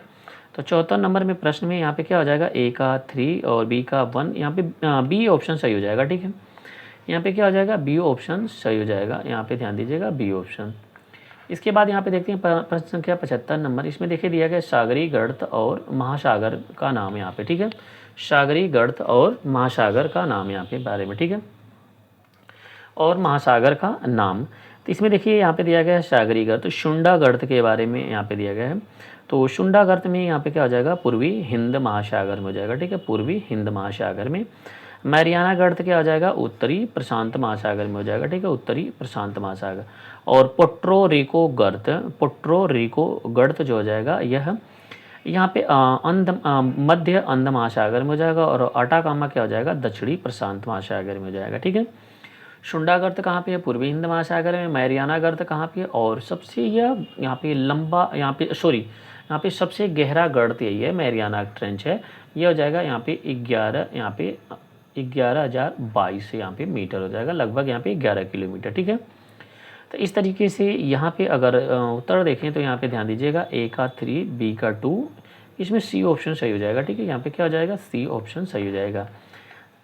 तो 74 नंबर में प्रश्न में यहाँ पे क्या हो जाएगा, ए का 3 और बी का 1, यहाँ पे बी ऑप्शन सही हो जाएगा, ठीक है। यहाँ पे क्या हो जाएगा, बी ऑप्शन सही हो जाएगा, यहाँ पे ध्यान दीजिएगा, बी ऑप्शन। इसके बाद यहाँ पे देखते हैं प्रश्न संख्या 75 नंबर। इसमें देखिए दिया गया सागरीय गर्त और महासागर का नाम यहाँ पे, ठीक है। सागरीय गर्त और महासागर का नाम यहाँ पे बारे में, ठीक है, और महासागर का नाम। तो इसमें देखिए यहाँ पे दिया गया है सागरीय गर्त, शुंडा गर्त के बारे में यहाँ पे दिया गया है। तो शुंडा गर्त में यहाँ पे क्या हो जाएगा, पूर्वी हिंद महासागर में हो जाएगा, ठीक है, पूर्वी हिंद महासागर में। मैरियाना गर्त क्या हो जाएगा, उत्तरी प्रशांत महासागर में हो जाएगा, ठीक है, उत्तरी प्रशांत महासागर। और पोर्टोरिको गर्त जो हो जाएगा, यह यहाँ पे मध्य अंध महासागर में हो जाएगा। और अटाकामा क्या हो जाएगा, दक्षिणी प्रशांत महासागर में हो जाएगा, ठीक है। शुंडा गर्त कहाँ पे है, पूर्वी हिंद महासागर में। मैरियाना गर्त कहाँ पे है, और सबसे यह यहाँ पे लंबा, यहाँ पे सबसे गहरा गर्त यही है, मैरियाना ट्रेंच है। यह हो जाएगा यहाँ पे 11,022 यहाँ पे मीटर हो जाएगा, लगभग यहाँ पे 11 किलोमीटर, ठीक है। तो इस तरीके से यहाँ पे अगर उत्तर देखें तो यहाँ पे ध्यान दीजिएगा, ए का 3, बी का 2, इसमें सी ऑप्शन सही हो जाएगा, ठीक है। यहाँ पे क्या हो जाएगा, सी ऑप्शन सही हो जाएगा।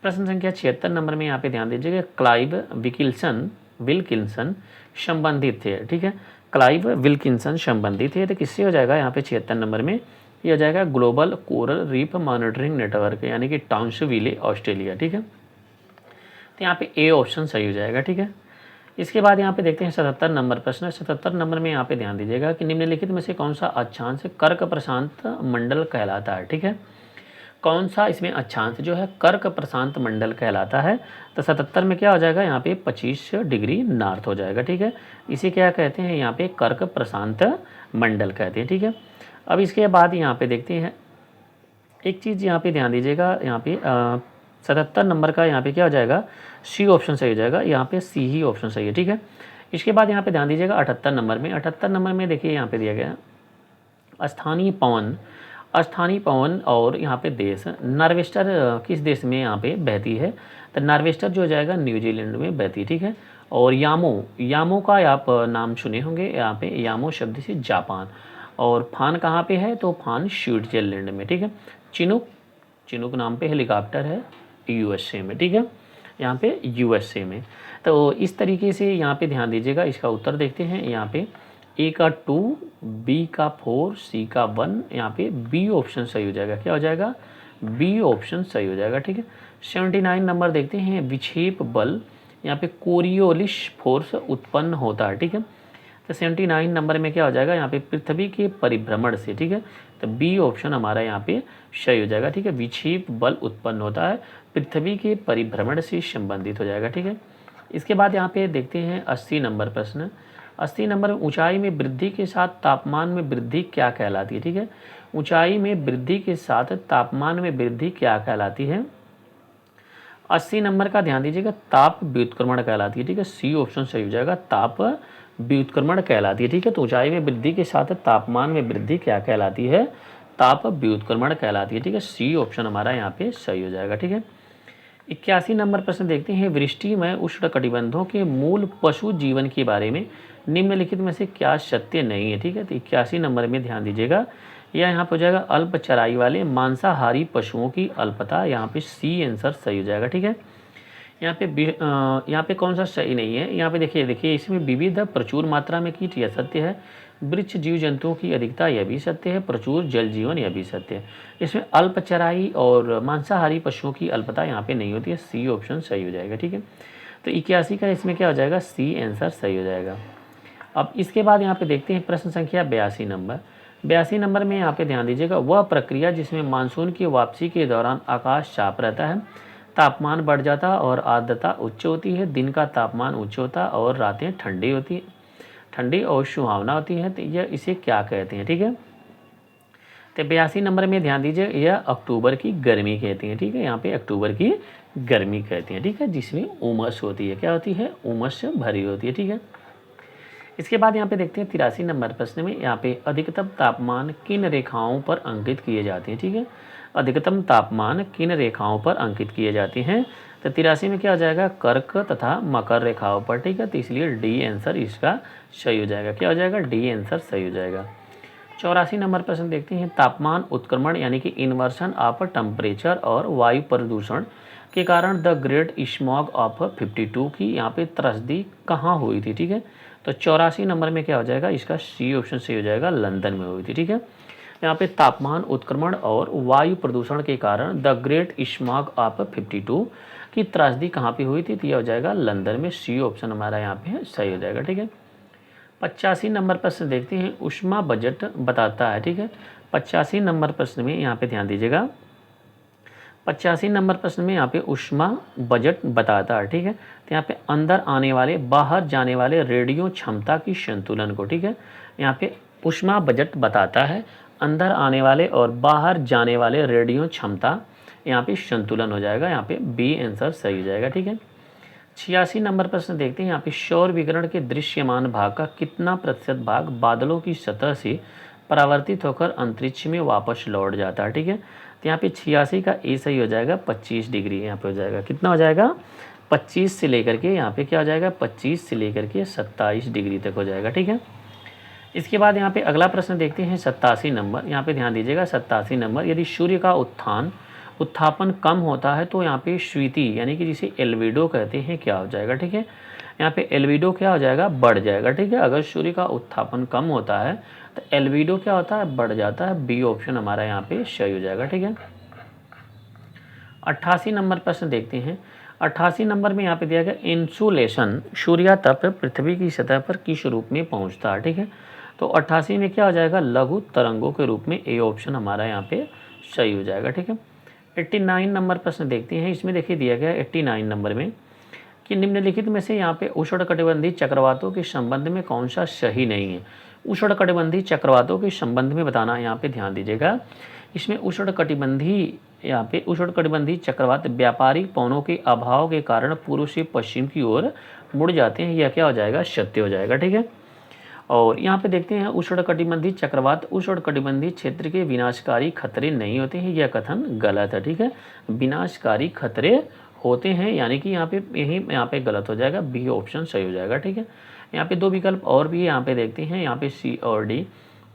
प्रश्न संख्या 76 नंबर में यहाँ पे ध्यान दीजिएगा, क्लाइव विल्किंसन संबंधित थे, ठीक है, क्लाइव विल्किंसन संबंधित थे। तो किससे हो जाएगा, यहाँ पे 76 नंबर में ये हो जाएगा global coral reef monitoring network, यानी कि टाउनशिपविले ऑस्ट्रेलिया, ठीक है। तो यहाँ पे ए ऑप्शन सही हो जाएगा, ठीक है। इसके बाद यहाँ पे देखते हैं 77 नंबर प्रश्न। 77 नंबर में यहाँ पे ध्यान दीजिएगा कि निम्नलिखित में से कौन सा अक्षांश कर्क प्रशांत मंडल कहलाता है, ठीक है। कौन सा इसमें अक्षांश जो है कर्क प्रशांत मंडल कहलाता है। तो 77 में क्या हो जाएगा, यहाँ पे 25 डिग्री नॉर्थ हो जाएगा, ठीक है। इसे क्या कहते हैं, यहाँ पे कर्क प्रशांत मंडल कहते हैं, ठीक है। अब इसके बाद यहाँ पे देखते हैं एक चीज़, यहाँ पे ध्यान दीजिएगा, यहाँ पे 77 नंबर का यहाँ पे क्या हो जाएगा, सी ऑप्शन सही हो जाएगा, यहाँ पे सी ही ऑप्शन सही है, ठीक है। इसके बाद यहाँ पे ध्यान दीजिएगा 78 नंबर में। 78 नंबर में देखिए यहाँ पे दिया गया स्थानीय पवन स्थानीय पवन और यहाँ पे देश, नार्वेस्टर किस देश में यहाँ पे बहती है, तो नार्वेस्टर जो हो जाएगा न्यूजीलैंड में बहती है, ठीक है। और यामो, यामो का आप नाम सुने होंगे, यहाँ पे यामो शब्द से जापान। और फान कहाँ पे है, तो फान स्विट्जरलैंड में, ठीक है। चिनूक, चिनूक नाम पे हेलीकॉप्टर है यूएसए में, ठीक है, यहाँ पे यूएसए में। तो इस तरीके से यहाँ पे ध्यान दीजिएगा। इसका उत्तर देखते हैं, यहाँ पे ए का 2, बी का 4, सी का 1, यहाँ पे बी ऑप्शन सही हो जाएगा। क्या हो जाएगा, बी ऑप्शन सही हो जाएगा, ठीक है। 79 नंबर देखते हैं, विक्षेप बल यहाँ पे कोरियोलिस फोर्स उत्पन्न होता है, ठीक है। तो 79 नंबर में क्या हो जाएगा, यहाँ पे पृथ्वी के परिभ्रमण से, ठीक है। तो बी ऑप्शन हमारा यहाँ पे सही हो जाएगा, ठीक है। विक्षेप बल उत्पन्न होता है पृथ्वी के परिभ्रमण से संबंधित हो जाएगा, ठीक है। इसके बाद यहाँ पे देखते हैं 80 नंबर प्रश्न। 80 नंबर, ऊंचाई में वृद्धि के साथ तापमान में वृद्धि क्या कहलाती है, ठीक है। ऊंचाई में वृद्धि के साथ तापमान में वृद्धि क्या कहलाती है। 80 नंबर का ध्यान दीजिएगा, ताप व्युत्क्रमण कहलाती है, ठीक है। सी ऑप्शन सही हो जाएगा, ताप व्युत्क्रमण कहलाती है, ठीक है। तो ऊंचाई में वृद्धि के साथ तापमान में वृद्धि क्या कहलाती है, ताप व्युत्क्रमण कहलाती है, ठीक है। सी ऑप्शन हमारा यहाँ पे सही हो जाएगा, ठीक है। 81 नंबर प्रश्न देखते हैं, वृष्टिमय उष्णकटिबंधों के मूल पशु जीवन के बारे में निम्नलिखित में से क्या सत्य नहीं है, ठीक है। तो 81 नंबर में ध्यान दीजिएगा, यह यहाँ पर हो जाएगा अल्प चराई वाले मांसाहारी पशुओं की अल्पता, यहाँ पे सी आंसर सही हो जाएगा, ठीक है। यहाँ पे कौन सा सही नहीं है, यहाँ पे देखिए इसमें विविध प्रचुर मात्रा में कीट, यह सत्य है। वृक्ष जीव जंतुओं की अधिकता, यह भी सत्य है। प्रचुर जल जीवन, यह भी सत्य है। इसमें अल्प चराई और मांसाहारी पशुओं की अल्पता यहाँ पे नहीं होती है, सी ऑप्शन सही हो जाएगा, ठीक है। तो 81 का इसमें क्या हो जाएगा, सी आंसर सही हो जाएगा। अब इसके बाद यहाँ पे देखते हैं प्रश्न संख्या 82 नंबर। 82 नंबर में यहाँ पे ध्यान दीजिएगा, वह प्रक्रिया जिसमें मानसून की वापसी के दौरान आकाश साफ रहता है, तापमान बढ़ जाता और आर्द्रता उच्च होती है, दिन का तापमान उच्च होता और रातें ठंडी होती है, ठंडी और सुहावना होती है, तो यह इसे क्या कहते हैं, ठीक है। तो 82 नंबर में ध्यान दीजिए, यह अक्टूबर की गर्मी कहती हैं, ठीक है। यहाँ पे अक्टूबर की गर्मी कहती हैं, ठीक है, जिसमें उमस होती है, क्या होती है, उमस से भरी होती है, ठीक है। इसके बाद यहाँ पे देखते हैं 83 नंबर प्रश्न में, यहाँ पे अधिकतम तापमान किन रेखाओं पर अंकित किए जाते हैं, ठीक है। अधिकतम तापमान किन रेखाओं पर अंकित किए जाते हैं, तो 83 में क्या हो जाएगा, कर्क तथा मकर रेखाओं पर, ठीक है। तो इसलिए डी आंसर इसका सही हो जाएगा, क्या हो जाएगा, डी आंसर सही हो जाएगा। 84 नंबर प्रश्न देखते हैं, तापमान उत्क्रमण यानी कि इन्वर्सन ऑफ टेम्परेचर और वायु प्रदूषण के कारण द ग्रेट स्मॉग ऑफ 52 की यहाँ पे त्रस्ती कहाँ हुई थी, ठीक है। तो 84 नंबर में क्या हो जाएगा, इसका सी ऑप्शन सही हो जाएगा, लंदन में हुई थी, ठीक है। यहाँ पे तापमान उत्क्रमण और वायु प्रदूषण के कारण द ग्रेट स्मॉग ऑफ 52 की त्रासदी कहाँ पे हुई थी, तो यह हो जाएगा लंदन में, सी ऑप्शन हमारा यहाँ पे सही हो जाएगा, ठीक है। 85 नंबर प्रश्न देखते हैं, ऊष्मा बजट बताता है, ठीक है। 85 नंबर प्रश्न में यहाँ पे ध्यान दीजिएगा, 85 नंबर प्रश्न में यहाँ पे ऊष्मा बजट बताता है, ठीक है। तो यहाँ पे अंदर आने वाले बाहर जाने वाले रेडियो क्षमता की संतुलन को, ठीक है, यहाँ पे ऊष्मा बजट बताता है अंदर आने वाले और बाहर जाने वाले रेडियो क्षमता, यहाँ पे संतुलन हो जाएगा, यहाँ पे बी आंसर सही हो जाएगा, ठीक है। 86 नंबर प्रश्न देखते हैं, यहाँ पे सौर विकिरण के दृश्यमान भाग का कितना प्रतिशत भाग बादलों की सतह से परावर्तित होकर अंतरिक्ष में वापस लौट जाता है, ठीक है। तो यहाँ पे 86 का ए सही हो जाएगा, 25 डिग्री यहाँ पे हो जाएगा, कितना हो जाएगा, 25 से लेकर के यहाँ पे क्या हो जाएगा, 25 से लेकर के 27 डिग्री तक हो जाएगा, ठीक है। इसके बाद यहाँ पे अगला प्रश्न देखते हैं 87 नंबर, यहाँ पे ध्यान दीजिएगा 87 नंबर, यदि सूर्य का उत्थापन कम होता है तो यहाँ पे स्वीति यानी कि जिसे एल्बिडो कहते हैं क्या हो जाएगा, ठीक है। यहाँ पे एल्बिडो क्या हो जाएगा, बढ़ जाएगा, ठीक है। अगर सूर्य का उत्थापन कम होता है तो एल्बिडो क्या होता है, बढ़ जाता है, बी ऑप्शन हमारा यहाँ पे सही हो जाएगा, ठीक है। 88 नंबर प्रश्न देखते हैं, 88 नंबर में यहाँ पे दिया गया इंसुलेशन सूर्यातप पृथ्वी की सतह पर किस रूप में पहुँचता है, ठीक है। तो 88 में क्या हो जाएगा, लघु तरंगों के रूप में, ए ऑप्शन हमारा यहाँ पे सही हो जाएगा, ठीक है। 89 नंबर प्रश्न देखते हैं, इसमें देखिए दिया गया 89 नंबर में कि निम्नलिखित में से यहाँ पे उष्णकटिबंधीय चक्रवातों के संबंध में कौन सा सही नहीं है। उष्णकटिबंधीय चक्रवातों के संबंध में बताना, यहाँ पे ध्यान दीजिएगा, इसमें उष्णकटिबंधीय चक्रवात व्यापारिक पवनों के अभाव के कारण पूर्व से पश्चिम की ओर मुड़ जाते हैं, यह क्या हो जाएगा, सत्य हो जाएगा, ठीक है। और यहाँ पे देखते हैं उष्णकटिबंधीय चक्रवात उष्णकटिबंधीय क्षेत्र के विनाशकारी खतरे नहीं होते हैं, यह कथन गलत है। ठीक है, विनाशकारी खतरे होते हैं यानी कि यहाँ पे गलत हो जाएगा, बी ऑप्शन सही हो जाएगा। ठीक है, यहाँ पे 2 विकल्प और भी यहाँ पे देखते हैं, यहाँ पे सी और डी।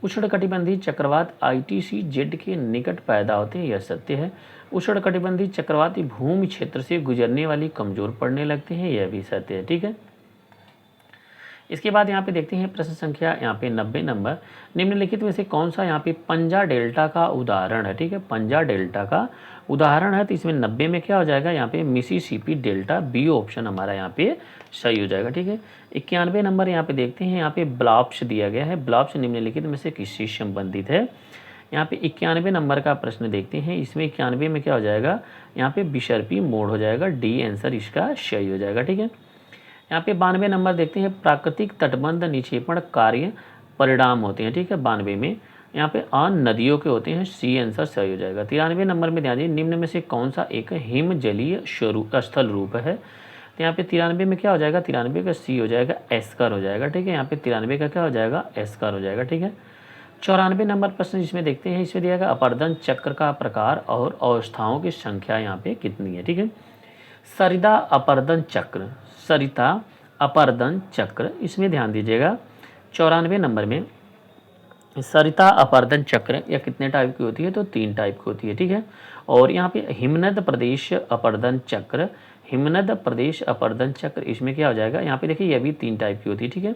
उष्णकटिबंधीय चक्रवात ITCZ के निकट पैदा होते हैं, यह सत्य है। उष्णकटिबंधीय चक्रवात भूमि क्षेत्र से गुजरने वाली कमजोर पड़ने लगते हैं, यह भी सत्य है। ठीक है, इसके बाद यहाँ पे देखते हैं प्रश्न संख्या यहाँ पे 90 नंबर। निम्नलिखित में से कौन सा यहाँ पे पंजा डेल्टा का उदाहरण है। ठीक है, पंजा डेल्टा का उदाहरण है, तो इसमें 90 में क्या हो जाएगा, यहाँ पे मिसिसिपी डेल्टा, बी ऑप्शन हमारा यहाँ पे सही हो जाएगा। ठीक है, 91 नंबर यहाँ पे देखते हैं, यहाँ पे ब्लॉप्स दिया गया है, ब्लॉप्स निम्नलिखित में से किससे संबंधित है। यहाँ पे 91 नंबर का प्रश्न देखते हैं, इसमें 91 में क्या हो जाएगा, यहाँ पे बिशर्पी मोड हो जाएगा, डी आंसर इसका सही हो जाएगा। ठीक है, यहाँ पे 92 नंबर देखते हैं, प्राकृतिक तटबंध निक्षेपण कार्य परिणाम होते हैं। ठीक है, 92 में यहाँ पे नदियों के होते हैं, सी आंसर सही हो जाएगा। 93 नंबर में ध्यान दीजिए, निम्न में से कौन सा एक हिम जलीय स्थल रूप है। तो यहाँ पे 93 में क्या हो जाएगा, 93 का सी हो जाएगा, एस्कर हो जाएगा। ठीक है, यहाँ पे 93 का क्या हो जाएगा, एस्कर हो जाएगा। ठीक है, 94 नंबर प्रश्न जिसमें देखते हैं, इसमें दिया गया अपर्दन चक्र का प्रकार और अवस्थाओं की संख्या यहाँ पे कितनी है। ठीक है, सरिता अपर्दन चक्र, सरिता अपर्दन चक्र, इसमें ध्यान दीजिएगा 94 नंबर में सरिता अपर्दन चक्र या कितने टाइप की होती है, तो 3 टाइप की होती है। ठीक है, और यहाँ पे हिमनद प्रदेश अपर्दन चक्र, हिमनद प्रदेश अपर्दन चक्र, इसमें क्या हो जाएगा, यहाँ पे देखिए यह भी 3 टाइप की होती है। ठीक है,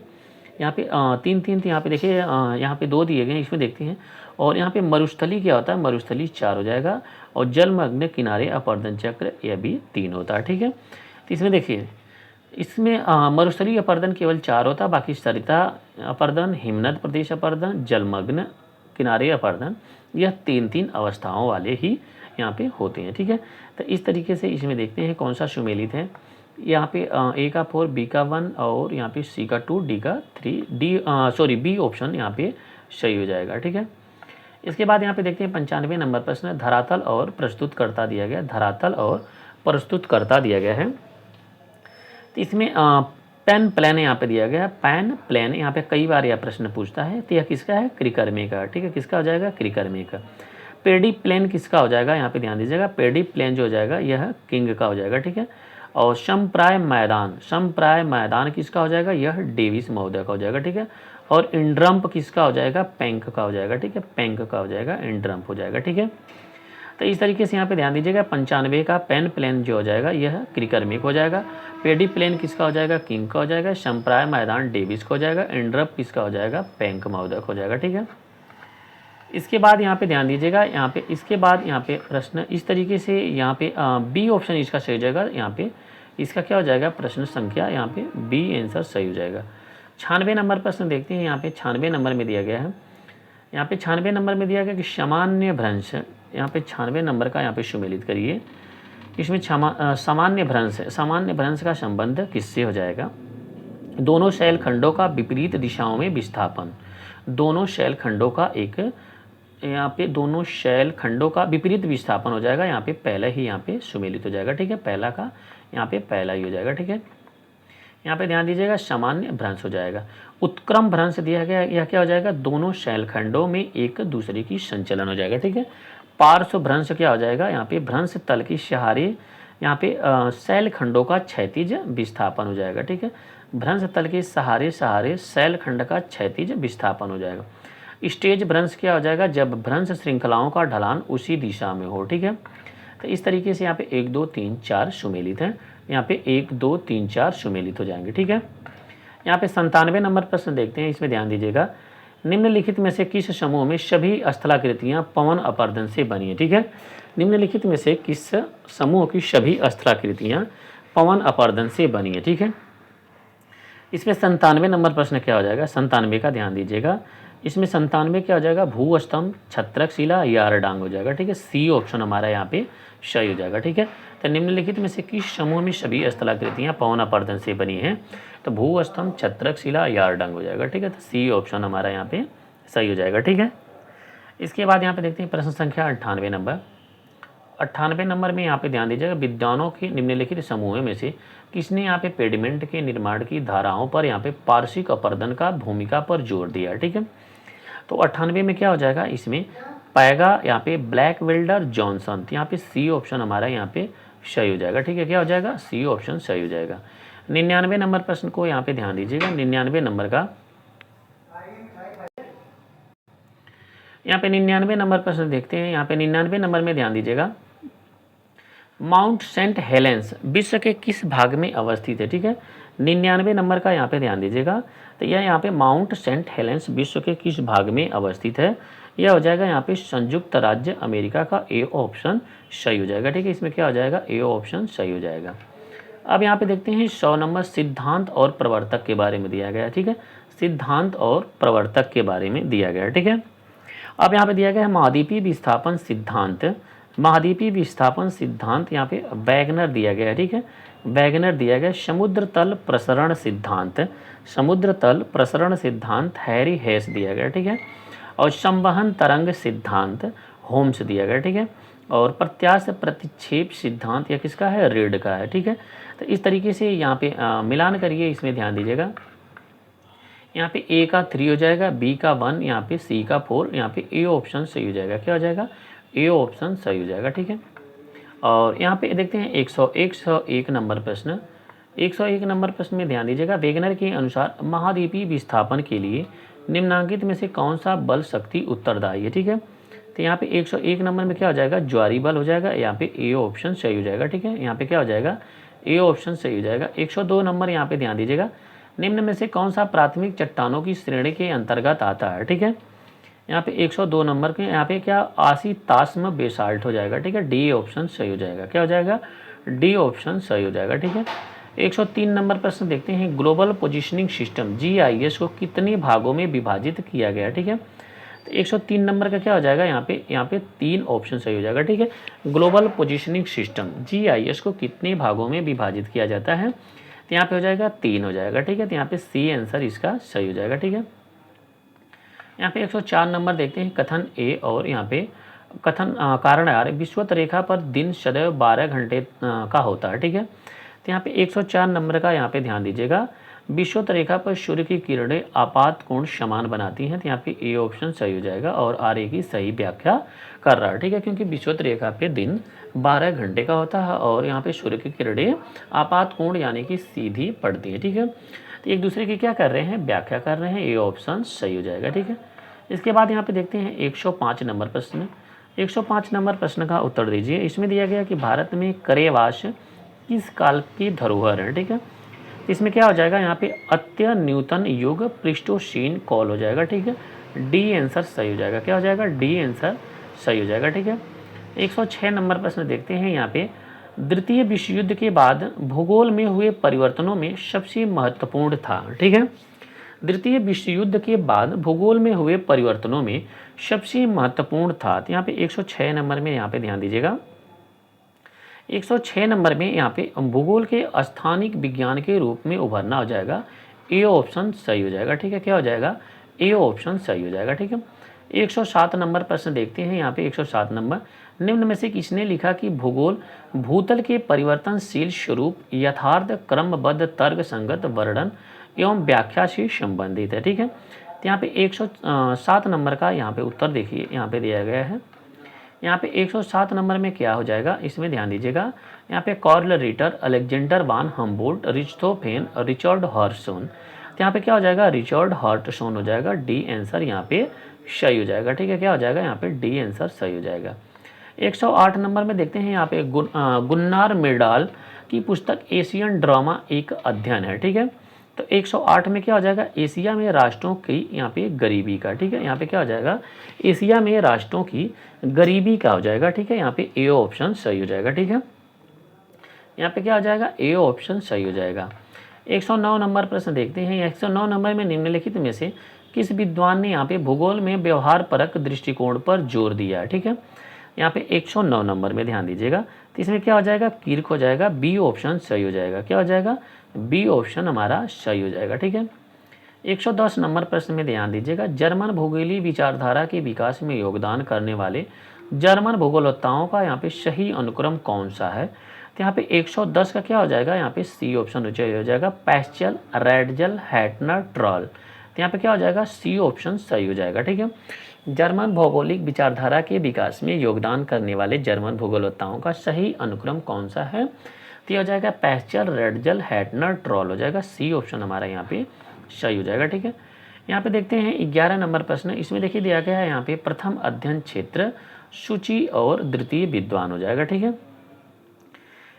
यहाँ पे 3 यहाँ पे देखिए यहाँ पे 2 दिए गए हैं, इसमें देखते हैं। और यहाँ पे मरुस्थली क्या होता है, मरुस्थली 4 हो जाएगा, और जलमग्न किनारे अपर्दन चक्र यह भी 3 होता है। ठीक है, तो इसमें देखिए, इसमें मरुस्थलीय अपर्दन केवल 4 होता है, बाकी सरिता अपर्दन, हिमनद प्रदेश अपर्दन, जलमग्न किनारे अपर्दन, यह 3 अवस्थाओं वाले ही यहाँ पे होते हैं। ठीक है, तो इस तरीके से इसमें देखते हैं कौन सा सुमेलित है। यहाँ पे ए का 4, बी का 1 और यहाँ पे सी का 2, डी का 3, बी ऑप्शन यहाँ पे सही हो जाएगा। ठीक है, इसके बाद यहाँ पे देखते हैं 95 नंबर प्रश्न, धरातल और प्रस्तुतकर्ता दिया गया, धरातल और प्रस्तुतकर्ता दिया गया है। तो इसमें पेन प्लेन यहाँ पे दिया गया है, पेन प्लेन यहाँ पे कई बार यह प्रश्न पूछता है, तो यह किसका है, क्रिकर्मी का। ठीक है, किसका हो जाएगा, क्रिकर्मी का। पेडी प्लेन किसका हो जाएगा, यहाँ पे ध्यान दीजिएगा, पेडी प्लेन जो हो जाएगा यह किंग का हो जाएगा। ठीक है, और समप्राय मैदान, समप्राय मैदान किसका हो जाएगा, यह डेविस महोदय का हो जाएगा। ठीक है, और इंड्रम्प किसका हो जाएगा, पैंक का हो जाएगा। ठीक है, पैंक का हो जाएगा, इंड्रम्प हो जाएगा। ठीक है, तो इस तरीके से यहाँ पे ध्यान दीजिएगा, 95 का पेन प्लेन जो हो जाएगा यह क्रिकर्मिक हो जाएगा, पेडी प्लेन किसका हो जाएगा, किंग का हो जाएगा, संप्राय मैदान डेविस का हो जाएगा, इंड्रप किसका हो जाएगा, पैंक महोदय हो जाएगा। ठीक है, इसके बाद यहाँ पे ध्यान दीजिएगा, यहाँ पे इसके बाद यहाँ पे प्रश्न इस तरीके से यहाँ पे बी ऑप्शन इसका सही हो जाएगा। यहाँ पे इसका क्या हो जाएगा, प्रश्न संख्या यहाँ पे बी आंसर सही हो जाएगा। 96 नंबर प्रश्न देखते हैं, यहाँ पे 96 नंबर में दिया गया है, यहाँ पे 96 नंबर में दिया गया कि सामान्य भ्रंश, यहाँ पे 96 नंबर का यहाँ पे सुमेलित करिए। इसमें सामान्य भ्रंश का संबंध किससे हो जाएगा, दोनों शैल खंडों का विपरीत दिशाओं में विस्थापन, दोनों शैल खंडों का एक यहाँ पे दोनों शैल खंडों का विपरीत विस्थापन हो जाएगा, यहाँ पे पहला ही यहाँ पे सुमेलित हो जाएगा। ठीक है, पहला का यहाँ पे पहला ही हो जाएगा। ठीक है, यहाँ पे ध्यान दीजिएगा, सामान्य भ्रंश हो जाएगा। उत्क्रम भ्रंश दिया गया, यह क्या हो जाएगा, दोनों शैलखंडों में एक दूसरे की संचलन हो जाएगा। ठीक है, पार्श्व भ्रंश क्या हो जाएगा, यहाँ पे भ्रंश तल की सहारे यहाँ पे शैलखंडों का क्षैतिज विस्थापन हो जाएगा। ठीक है, भ्रंश तल के सहारे शैलखंड का क्षैतिज विस्थापन हो जाएगा। स्टेज भ्रंश क्या हो जाएगा, जब भ्रंश श्रृंखलाओं का ढलान उसी दिशा में हो। ठीक है, तो इस तरीके से यहाँ पे 1 2 3 4 सुमेलित हैं, यहाँ पे 1 2 3 4 सुमेलित हो जाएंगे। ठीक है, यहाँ पे 97 नंबर प्रश्न देखते हैं, इसमें ध्यान दीजिएगा, निम्नलिखित में से किस समूह में सभी स्थलाकृतियाँ पवन अपर्दन से बनी है। ठीक है, निम्नलिखित में से किस समूह की सभी स्थलाकृतियाँ पवन अपर्दन से बनी है। ठीक है, इसमें 97 नंबर प्रश्न क्या हो जाएगा, 97 का ध्यान दीजिएगा, इसमें 97 क्या हो जाएगा, भूस्तंभ, छत्रक शिला, यारडांग हो जाएगा। ठीक है, सी ऑप्शन हमारा यहाँ पे सही हो जाएगा। ठीक है, तो निम्नलिखित में से किस समूह में सभी स्थलाकृतियाँ पवन अपर्दन से बनी हैं, तो भूस्तंभ, छत्रक शिला, यारडांग हो जाएगा। ठीक है, तो सी ऑप्शन हमारा यहाँ पे सही हो जाएगा। ठीक है, इसके बाद यहाँ पे देखते हैं प्रश्न संख्या 98 नंबर। 98 नंबर में यहाँ पे ध्यान दीजिएगा, विद्वानों के निम्नलिखित समूह में से किसने यहाँ पे पेडिमेंट के निर्माण की धाराओं पर यहाँ पे पार्श्विक अपर्दन का भूमिका पर जोर दिया। ठीक है, तो 98 में क्या हो जाएगा, इसमें पाएगा यहाँ पे ब्लैक वेल्डर जॉनसन। यहाँ पे सी ऑप्शन हमारा यहाँ पे सही हो जाएगा। ठीक है, क्या हो जाएगा, सी ऑप्शन सही हो जाएगा। 99 नंबर प्रश्न को यहाँ पे ध्यान दीजिएगा, 99 नंबर का यहाँ पे 99 नंबर प्रश्न देखते हैं। यहाँ पे 99 नंबर में ध्यान दीजिएगा, माउंट सेंट हेलेंस विश्व के किस भाग में अवस्थित है। ठीक है, 99 नंबर का यहाँ पे ध्यान दीजिएगा, तो यह यहाँ पे माउंट सेंट हेलेंस विश्व के किस भाग में अवस्थित है, यह हो जाएगा यहाँ पे संयुक्त राज्य अमेरिका का ए ऑप्शन सही हो जाएगा। ठीक है, इसमें क्या हो जाएगा, ए ऑप्शन सही हो जाएगा। अब यहाँ पे देखते हैं 100 नंबर सिद्धांत और प्रवर्तक के बारे में दिया गया है। ठीक है, सिद्धांत और प्रवर्तक के बारे में दिया गया है। ठीक है, अब यहाँ पे दिया गया है महाद्वीपीय विस्थापन सिद्धांत। महाद्वीपीय विस्थापन सिद्धांत यहाँ पे वैगनर दिया गया है। ठीक है, वैगनर दिया गया। समुद्र तल प्रसरण सिद्धांत, समुद्र तल प्रसरण सिद्धांत हैरी हेस दिया गया। ठीक है, और संवहन तरंग सिद्धांत होम्स दिया गया। ठीक है, और प्रत्याश प्रतिक्षेप सिद्धांत यह किसका है, रीड का है। ठीक है, तो इस तरीके से यहाँ पे मिलान करिए, इसमें ध्यान दीजिएगा। यहाँ पे ए का 3 हो जाएगा, बी का 1, यहाँ पे सी का 4, यहाँ पे ए ऑप्शन सही हो जाएगा। क्या हो जाएगा, ए ऑप्शन सही हो जाएगा। ठीक है, और यहाँ पे देखते हैं 101 नंबर प्रश्न। 101 नंबर प्रश्न में ध्यान दीजिएगा, वेगनर के अनुसार महाद्वीपीय विस्थापन के लिए निम्नांकित में से कौन सा बल शक्ति उत्तरदायी है। ठीक है, तो यहाँ पे 101 नंबर में क्या हो जाएगा, ज्वारी बल हो जाएगा। यहाँ पे ए ऑप्शन सही हो जाएगा। ठीक है, यहाँ पे क्या हो जाएगा, ए ऑप्शन सही हो जाएगा। 102 नंबर यहाँ पे ध्यान दीजिएगा, निम्न में से कौन सा प्राथमिक चट्टानों की श्रेणी के अंतर्गत आता है। ठीक है, यहाँ पे 102 नंबर के यहाँ पे क्या आसीतास्म बेसाल्ट हो जाएगा। ठीक है, डी ऑप्शन सही हो जाएगा। क्या हो जाएगा, डी ऑप्शन सही हो जाएगा। ठीक है, 103 नंबर प्रश्न देखते हैं, ग्लोबल पोजिशनिंग सिस्टम GIS को कितने भागों में विभाजित किया गया। ठीक है, तो 103 नंबर का क्या हो जाएगा, यहाँ पे 3 ऑप्शन सही हो जाएगा। ठीक है, ग्लोबल पोजिशनिंग सिस्टम GIS को कितने भागों में विभाजित किया जाता है, तो यहाँ पे हो जाएगा 3 हो जाएगा। ठीक है, तो यहाँ पे सी आंसर इसका सही हो जाएगा। ठीक है, यहाँ पे 104 नंबर देखते हैं, कथन ए और यहाँ पे कथन कारण यार विषुवत रेखा पर दिन सदैव 12 घंटे का होता है। ठीक है, तो यहाँ पे 104 नंबर का यहाँ पे ध्यान दीजिएगा, विषुवत रेखा पर सूर्य की किरणें आपात कोण समान बनाती हैं। तो यहाँ पे ए ऑप्शन सही हो जाएगा और आर की सही व्याख्या कर रहा है। ठीक है, क्योंकि विषुवत रेखा पे दिन 12 घंटे का होता है और यहाँ पे सूर्य की किरणें आपात कोण यानी कि सीधी पड़ती है। ठीक है, तो एक दूसरे की क्या कर रहे हैं, व्याख्या कर रहे हैं। ए ऑप्शन सही हो जाएगा। ठीक है, इसके बाद यहाँ पे देखते हैं 105 नंबर प्रश्न। 105 नंबर प्रश्न का उत्तर दीजिए। इसमें दिया गया कि भारत में करेवाश किस काल की धरोहर है। ठीक है, इसमें क्या हो जाएगा, यहाँ पे अत्य न्यूतन युग प्लिस्टोसीन काल हो जाएगा। ठीक है, डी आंसर सही हो जाएगा। क्या हो जाएगा, डी आंसर सही हो जाएगा। ठीक है, 106 नंबर प्रश्न देखते हैं। यहाँ पे द्वितीय विश्व युद्ध के बाद भूगोल में हुए परिवर्तनों में सबसे महत्वपूर्ण था। ठीक है, द्वितीय विश्व युद्ध के बाद भूगोल में हुए परिवर्तनों में सबसे महत्वपूर्ण था। तो यहाँ पे 106 नंबर में यहाँ पे ध्यान दीजिएगा, 106 नंबर में यहाँ पे भूगोल के स्थानिक विज्ञान के रूप में उभरना हो जाएगा। ए ऑप्शन सही हो जाएगा। ठीक है, क्या हो जाएगा, ए ऑप्शन सही हो जाएगा। ठीक है, 107 नंबर प्रश्न देखते हैं। यहाँ पे 107 नंबर, निम्न में से किसने लिखा कि भूगोल भूतल के परिवर्तनशील स्वरूप यथार्थ क्रमबद्ध तर्क संगत वर्णन एवं व्याख्या से संबंधित है। ठीक है, तो यहाँ पे 107 नंबर का यहाँ पे उत्तर देखिए, यहाँ पे दिया गया है। यहाँ पे 107 नंबर में क्या हो जाएगा, इसमें ध्यान दीजिएगा। यहाँ पे कार्ल रिटर, अलेक्जेंडर वान हम्बोल्ट, रिच्टोफेन, रिचर्ड हॉर्टसन। तो यहाँ पे क्या हो जाएगा, रिचर्ड हॉर्टसन हो जाएगा। डी आंसर यहाँ पे सही हो जाएगा। ठीक है, क्या हो जाएगा, यहाँ पे डी आंसर सही हो जाएगा। 108 नंबर में देखते हैं, यहाँ पे गुन्नार मिर्डाल की पुस्तक एशियन ड्रामा एक अध्ययन है। ठीक है, तो 108 में क्या हो जाएगा, एशिया में राष्ट्रों की यहाँ पे गरीबी का। ठीक है, यहाँ पे क्या हो जाएगा, एशिया में राष्ट्रों की गरीबी का हो जाएगा। ठीक है, यहाँ पे ए ऑप्शन सही हो जाएगा। ठीक है, यहाँ पे क्या हो जाएगा, ए ऑप्शन सही हो जाएगा। 109 नंबर प्रश्न देखते हैं। 109 नंबर में निम्नलिखित में से किस विद्वान ने यहाँ पे भूगोल में व्यवहार परक दृष्टिकोण पर जोर दिया है। ठीक है, यहाँ पे 109 नंबर में ध्यान दीजिएगा, तो इसमें क्या हो जाएगा, किर्क हो जाएगा। बी ऑप्शन सही हो जाएगा। क्या हो जाएगा, बी ऑप्शन हमारा सही हो जाएगा। ठीक है, 110 नंबर प्रश्न में ध्यान दीजिएगा, जर्मन भूगोलीय विचारधारा के विकास में योगदान करने वाले जर्मन भूगोलवेत्ताओं का यहाँ पे सही अनुक्रम कौन सा है? तो यहाँ पे 110 का क्या हो जाएगा? यहाँ पे सी ऑप्शन सही हो जाएगा, पैस्चल, रैडजल, हैटनर, ट्रॉल। तो यहाँ पे क्या हो जाएगा? सी ऑप्शन सही हो जाएगा। ठीक है। जर्मन भौगोलिक विचारधारा के विकास में योगदान करने वाले जर्मन भूगोलवेत्ताओं का सही अनुक्रम कौन सा है? तो हो जाएगा पैस्चल, रैडजल, हैटनर, ट्रॉल हो जाएगा। सी ऑप्शन हमारा यहाँ पे सही हो जाएगा। ठीक है। यहाँ पे देखते हैं 11 नंबर प्रश्न। इसमें देखिए दिया गया है यहाँ पे प्रथम अध्ययन क्षेत्र सूची और द्वितीय विद्वान हो जाएगा। ठीक है।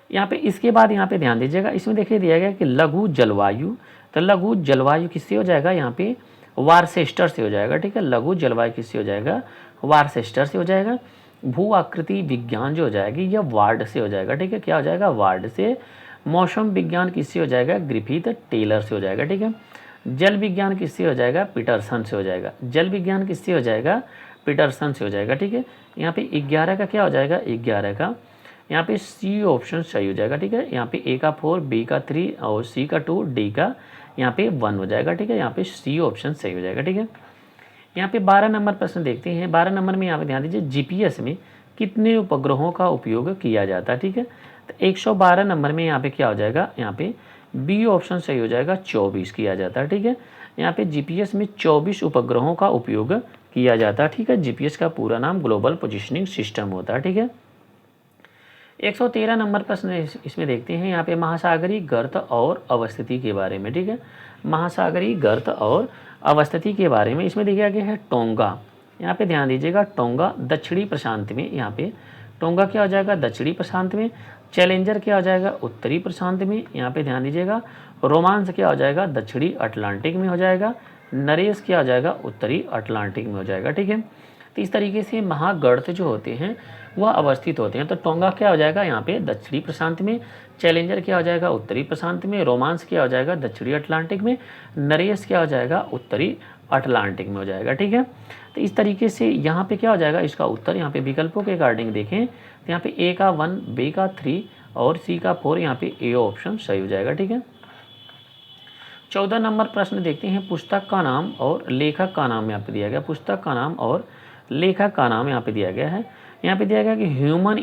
यहाँ पे इसके बाद यहाँ पे ध्यान दीजिएगा, इसमें देखिए दिया गया कि लघु जलवायु। तो लघु जलवायु किससे हो जाएगा? यहाँ पे वारसेस्टर से हो जाएगा। ठीक है। लघु जलवायु किससे हो जाएगा? वारसेस्टर से हो जाएगा। भू आकृति विज्ञान जो हो जाएगी यह वार्ड से हो जाएगा। ठीक है। क्या हो जाएगा? वार्ड से। मौसम विज्ञान किससे हो जाएगा? ग्रिफिथ टेलर से हो जाएगा। ठीक है। जल विज्ञान किससे हो जाएगा? पीटरसन से हो जाएगा। जल विज्ञान किससे हो जाएगा? पीटरसन से हो जाएगा। ठीक है। यहाँ पे 11 का क्या हो जाएगा? 11 का यहाँ पे सी ऑप्शन सही हो जाएगा। ठीक है। यहाँ पे ए का 4, बी का 3 और सी का 2, डी का यहाँ पे 1 हो जाएगा। ठीक है। यहाँ पे सी ऑप्शन सही हो जाएगा। ठीक है। यहाँ पे 12 नंबर प्रश्न देखते हैं। 12 नंबर में यहाँ पे ध्यान दीजिए, जीपीएस में कितने उपग्रहों का उपयोग किया जाता है? ठीक है। तो 112 नंबर में यहाँ पे क्या हो जाएगा? यहाँ पे बी ऑप्शन सही हो जाएगा, 24 किया जाता है। ठीक है। यहाँ पे जीपीएस में 24 उपग्रहों का उपयोग किया जाता है। ठीक है। जीपीएस का पूरा नाम ग्लोबल पोजिशनिंग सिस्टम होता है। ठीक है। 113 नंबर प्रश्न इसमें देखते हैं यहाँ पे महासागरीय गर्त और अवस्थिति के बारे में। ठीक है। महासागरीय गर्त और अवस्थिति के बारे में इसमें दिया गया है टोंगा। यहाँ पे ध्यान दीजिएगा, टोंगा दक्षिणी प्रशांत में। यहाँ पे टोंगा क्या हो जाएगा? दक्षिणी प्रशांत में। चैलेंजर क्या हो जाएगा? उत्तरी प्रशांत में। यहाँ पे ध्यान दीजिएगा, रोमांस क्या हो जाएगा? दक्षिणी अटलांटिक में हो जाएगा। नरेश क्या हो जाएगा? उत्तरी अटलांटिक में हो जाएगा। ठीक है। तो इस तरीके से महागर्त जो होते हैं वह अवस्थित होते हैं। तो टोंगा क्या हो जाएगा? यहाँ पे दक्षिणी प्रशांत में। चैलेंजर क्या हो जाएगा? उत्तरी प्रशांत में। रोमांस क्या हो जाएगा? दक्षिणी अटलांटिक में। नरेश क्या हो जाएगा? उत्तरी अटलांटिक में हो जाएगा। ठीक है। तो इस तरीके से यहाँ पे क्या हो जाएगा? इसका उत्तर यहाँ पे विकल्पों के अकॉर्डिंग देखें तो यहाँ पे ए का 1, बी का 3 और सी का 4, यहाँ पे ए ऑप्शन सही हो जाएगा। ठीक है। 14 नंबर प्रश्न देखते हैं, पुस्तक का नाम और लेखक का नाम यहाँ पे दिया गया। पुस्तक का नाम और लेखक का नाम यहाँ पे दिया गया है। यहाँ पे दिया गया कि ह्यूमन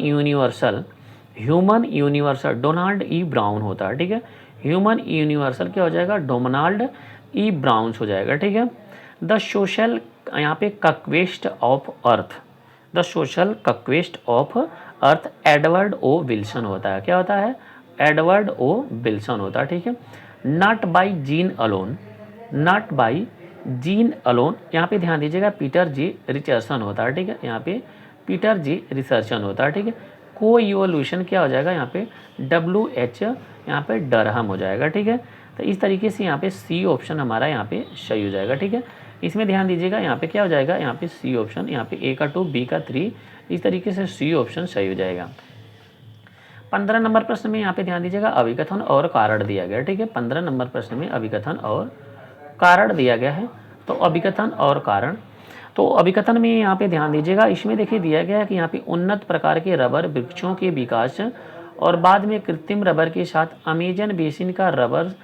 यूनिवर्सल डोनाल्ड ई ब्राउन होता है। ठीक है। ह्यूमन यूनिवर्सल क्या हो जाएगा? डोनाल्ड ई ब्राउन हो जाएगा। ठीक है। द सोशल यहाँ पे conquest of earth, the social conquest of earth Edward O Wilson होता है। क्या होता है? एडवर्ड ओ विल्सन होता है। ठीक है। Not by gene alone, not by gene alone, यहाँ पे ध्यान दीजिएगा, पीटर जी रिचर्डसन होता है। ठीक है। यहाँ पे पीटर जी रिचर्डसन होता है। ठीक है। को इवोल्यूशन क्या हो जाएगा? यहाँ पे WH यहाँ पे डरहम हो जाएगा। ठीक है। तो इस तरीके से यहाँ पे सी ऑप्शन हमारा यहाँ पे सही हो जाएगा। ठीक है। इसमें ध्यान दीजिएगा, यहाँ पे क्या हो जाएगा? यहाँ पे सी ऑप्शन, यहाँ पे ए का 2, बी का 3, इस तरीके से सी ऑप्शन सही हो जाएगा। 15 नंबर प्रश्न में यहाँ पे ध्यान दीजिएगा, अभिकथन और कारण दिया गया। ठीक है। 15 नंबर प्रश्न में अभिकथन और कारण दिया गया है। तो अभिकथन और कारण, तो अभिकथन में यहाँ पे ध्यान दीजिएगा, इसमें देखिए दिया गया है कि यहाँ पे उन्नत प्रकार के रबर वृक्षों के विकास और बाद में कृत्रिम रबर के साथ अमेजन बेसिन का रबर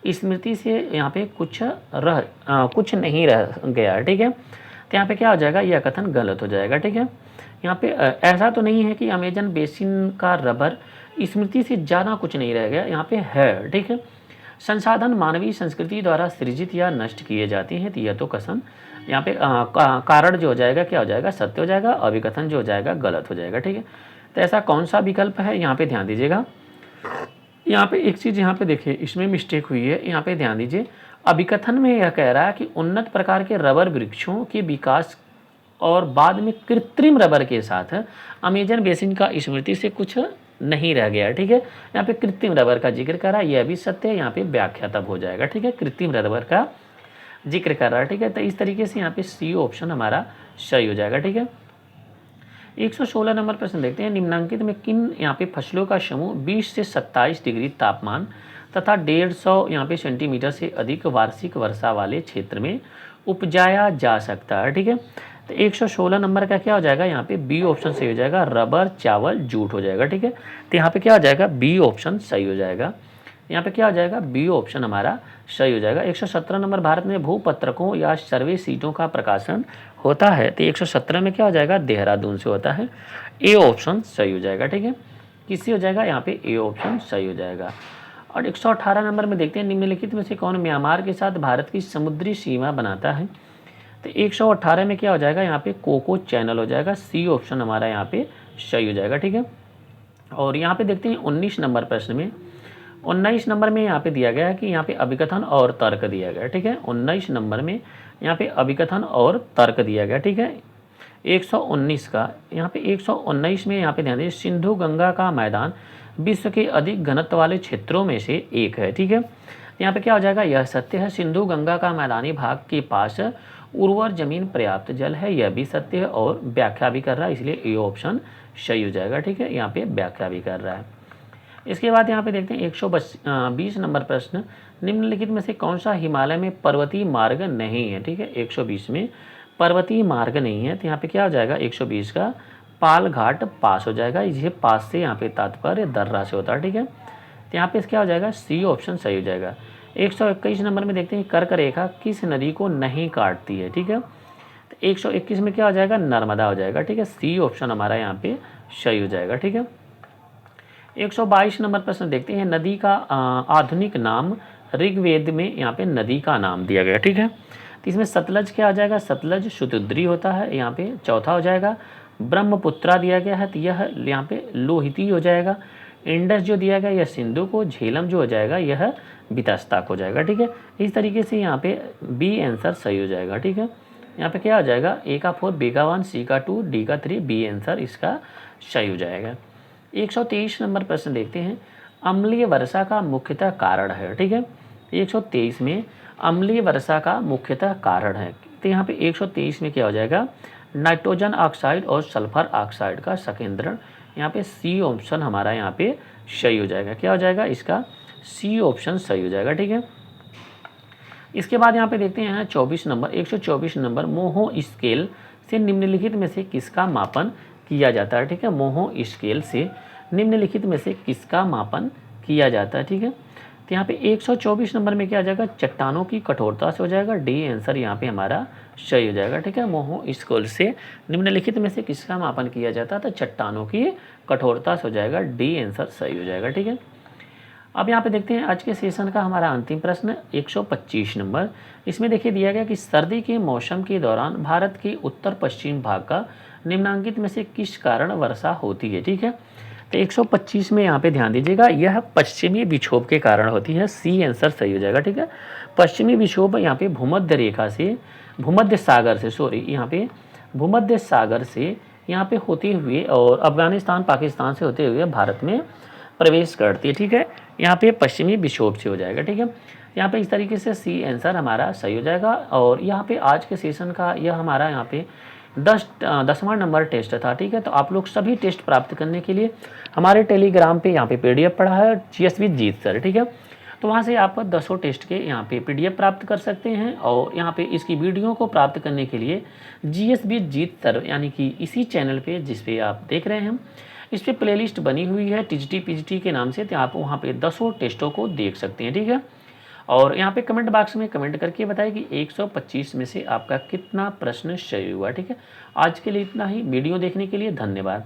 स्मृति से यहाँ पे कुछ नहीं रह गया। ठीक है। तो यहाँ पे क्या हो जाएगा? यह कथन गलत हो जाएगा। ठीक है। यहाँ पे ऐसा तो नहीं है कि अमेजन बेसिन का रबर स्मृति से ज़्यादा कुछ नहीं रह गया, यहाँ पे है। ठीक है। संसाधन मानवीय संस्कृति द्वारा सृजित या नष्ट किए जाते हैं, तो यह तो कथन यहाँ पे कारण जो हो जाएगा क्या हो जाएगा? सत्य हो जाएगा। अभिकथन जो हो जाएगा गलत हो जाएगा। ठीक है। तो ऐसा कौन सा विकल्प है? यहाँ पे ध्यान दीजिएगा, यहाँ पे एक चीज़ यहाँ पे देखिए, इसमें मिस्टेक हुई है। यहाँ पे ध्यान दीजिए, अभिकथन में यह कह रहा है कि उन्नत प्रकार के रबर वृक्षों के विकास और बाद में कृत्रिम रबर के साथ अमेजन बेसिन का स्मृति से कुछ नहीं रह गया। ठीक है। यहाँ पे कृत्रिम रबर का जिक्र कर रहा है, यह भी सत्य है। यहाँ पे व्याख्या तब हो जाएगा। ठीक है। कृत्रिम रबर का जिक्र कर रहा है। ठीक है। तो इस तरीके से यहाँ पे सी ऑप्शन हमारा सही हो जाएगा। ठीक है। 116 नंबर प्रश्न देखते हैं, निम्नांकित में किन यहाँ पे फसलों का समूह 20 से 27 डिग्री तापमान तथा 150 यहाँ पे सेंटीमीटर से अधिक वार्षिक वर्षा वाले क्षेत्र में उपजाया जा सकता है। ठीक है। तो 116 नंबर का क्या हो जाएगा? यहाँ पे बी ऑप्शन सही हो जाएगा, रबर, चावल, जूट हो जाएगा। ठीक है। तो यहाँ पे क्या हो जाएगा? बी ऑप्शन सही हो जाएगा। यहाँ पे क्या हो जाएगा, बी ऑप्शन हमारा सही हो जाएगा। 117 नंबर, भारत में भूपत्रकों या सर्वे सीटों का प्रकाशन होता है, तो 117 में क्या हो जाएगा, देहरादून से होता है। ए ऑप्शन सही हो जाएगा। ठीक है, किससे हो जाएगा, यहाँ पे ए ऑप्शन सही हो जाएगा। और 118 नंबर में देखते हैं, निम्नलिखित में से कौन म्यांमार के साथ भारत की समुद्री सीमा बनाता है, तो 118 में क्या हो जाएगा, यहाँ पे कोको चैनल हो जाएगा। सी ऑप्शन हमारा यहाँ पे सही हो जाएगा। ठीक है, और यहाँ पे देखते हैं 19 नंबर प्रश्न में, 19 नंबर में यहाँ पे दिया गया है कि यहाँ पे अभिकथन और तर्क दिया गया है। ठीक है, 19 नंबर में यहाँ पे अभिकथन और तर्क दिया गया। ठीक है, 119 का यहाँ पे 119 में यहाँ पे ध्यान दीजिए, सिंधु गंगा का मैदान विश्व के अधिक घनत्व वाले क्षेत्रों में से एक है। ठीक है, यहाँ पे क्या हो जाएगा, यह सत्य है, सिंधु गंगा का मैदानी भाग के पास उर्वर जमीन पर्याप्त जल है, यह भी सत्य है, और व्याख्या भी कर रहा है, इसलिए ए ऑप्शन सही हो जाएगा। ठीक है, यहाँ पे व्याख्या भी कर रहा है। इसके बाद यहाँ पे देखते हैं 120 नंबर प्रश्न, निम्नलिखित में से कौन सा हिमालय में पर्वतीय मार्ग नहीं है। ठीक है, 120 में पर्वतीय मार्ग नहीं है, तो यहाँ पे क्या हो जाएगा, 120 का पाल घाट पास हो जाएगा। ये पास से यहाँ पे तात्पर्य दर्रा से होता है। ठीक है, तो यहाँ पे क्या हो जाएगा, सी ऑप्शन सही हो जाएगा। 121 नंबर में देखते हैं, कर्क रेखा किस नदी को नहीं काटती है। ठीक है, तो 121 में क्या हो जाएगा, नर्मदा हो जाएगा। ठीक है, सी ऑप्शन हमारा यहाँ पे सही हो जाएगा। ठीक है, 122 नंबर प्रश्न देखते हैं, नदी का आधुनिक नाम ऋग्वेद में यहाँ पे नदी का नाम दिया गया। ठीक है, तो इसमें सतलज क्या आ जाएगा, सतलज शुतुद्री होता है, यहाँ पे चौथा हो जाएगा। ब्रह्मपुत्रा दिया गया है, तो यह यहाँ पे लोहिती हो जाएगा। इंडस जो दिया गया यह सिंधु को, झेलम जो हो जाएगा यह बितस्ताक हो जाएगा। ठीक है, इस तरीके से यहाँ पे बी आंसर सही हो जाएगा। ठीक है, यहाँ पे क्या हो जाएगा, ए का 4, बी का 1, सी का 2, डी का 3, बी आंसर इसका सही हो जाएगा। 123 नंबर प्रश्न देखते हैं, अम्लीय वर्षा का मुख्यतः कारण है। ठीक है, 123 में अम्लीय वर्षा का मुख्यतः कारण है, तो यहाँ पे 123 में क्या हो जाएगा, नाइट्रोजन ऑक्साइड और सल्फर ऑक्साइड का संकेंद्रण। यहाँ पे सी ऑप्शन हमारा यहाँ पे सही हो जाएगा। क्या हो जाएगा, इसका सी ऑप्शन सही हो जाएगा। ठीक है, इसके बाद यहाँ पे देखते हैं 24 नंबर, 124 नंबर, मोहो स्केल से निम्नलिखित में से किसका मापन किया जाता है। ठीक है, मोहो स्केल से निम्नलिखित में से किसका मापन किया जाता है। ठीक है, तो यहाँ पे 124 नंबर में क्या आ जाएगा, चट्टानों की कठोरता से हो जाएगा। डी आंसर यहाँ पे हमारा सही हो जाएगा। ठीक है, मोहो स्केल से निम्नलिखित में से किसका मापन किया जाता है, तो चट्टानों की कठोरता से हो जाएगा। डी आंसर सही हो जाएगा। ठीक है, अब यहाँ पे देखते हैं आज के सेशन का हमारा अंतिम प्रश्न 125 नंबर। इसमें देखिए दिया गया कि सर्दी के मौसम के दौरान भारत के उत्तर पश्चिम भाग का निम्नांकित में से किस कारण वर्षा होती है। ठीक है, तो 125 में यहाँ पे ध्यान दीजिएगा, यह पश्चिमी विक्षोभ के कारण होती है। सी आंसर सही हो जाएगा। ठीक है, पश्चिमी विक्षोभ यहाँ पे भूमध्य रेखा से, भूमध्य सागर से, यहाँ पे भूमध्य सागर से यहाँ पे होते हुए और अफगानिस्तान पाकिस्तान से होते हुए भारत में प्रवेश करती है। ठीक है, यहाँ पे पश्चिमी विक्षोभ से हो जाएगा। ठीक है, यहाँ पे इस तरीके से सी आंसर हमारा सही हो जाएगा। और यहाँ पे आज के सेशन का यह हमारा यहाँ पे 10वां नंबर टेस्ट था। ठीक है, तो आप लोग सभी टेस्ट प्राप्त करने के लिए हमारे टेलीग्राम पे यहाँ पे पीडीएफ पड़ा है, जीएस विद जीत सर। ठीक है, तो वहाँ से आप 10 टेस्ट के यहाँ पे पीडीएफ प्राप्त कर सकते हैं। और यहाँ पे इसकी वीडियो को प्राप्त करने के लिए जीएस विद जीत सर यानी कि इसी चैनल पे जिस पे आप देख रहे हैं, इस पर प्लेलिस्ट बनी हुई है टीजीटी पीजीटी के नाम से, तो आप वहाँ पे 10 टेस्टों को देख सकते हैं। ठीक है, और यहाँ पे कमेंट बॉक्स में कमेंट करके बताएं कि 125 में से आपका कितना प्रश्न सही हुआ। ठीक है, आज के लिए इतना ही। वीडियो देखने के लिए धन्यवाद।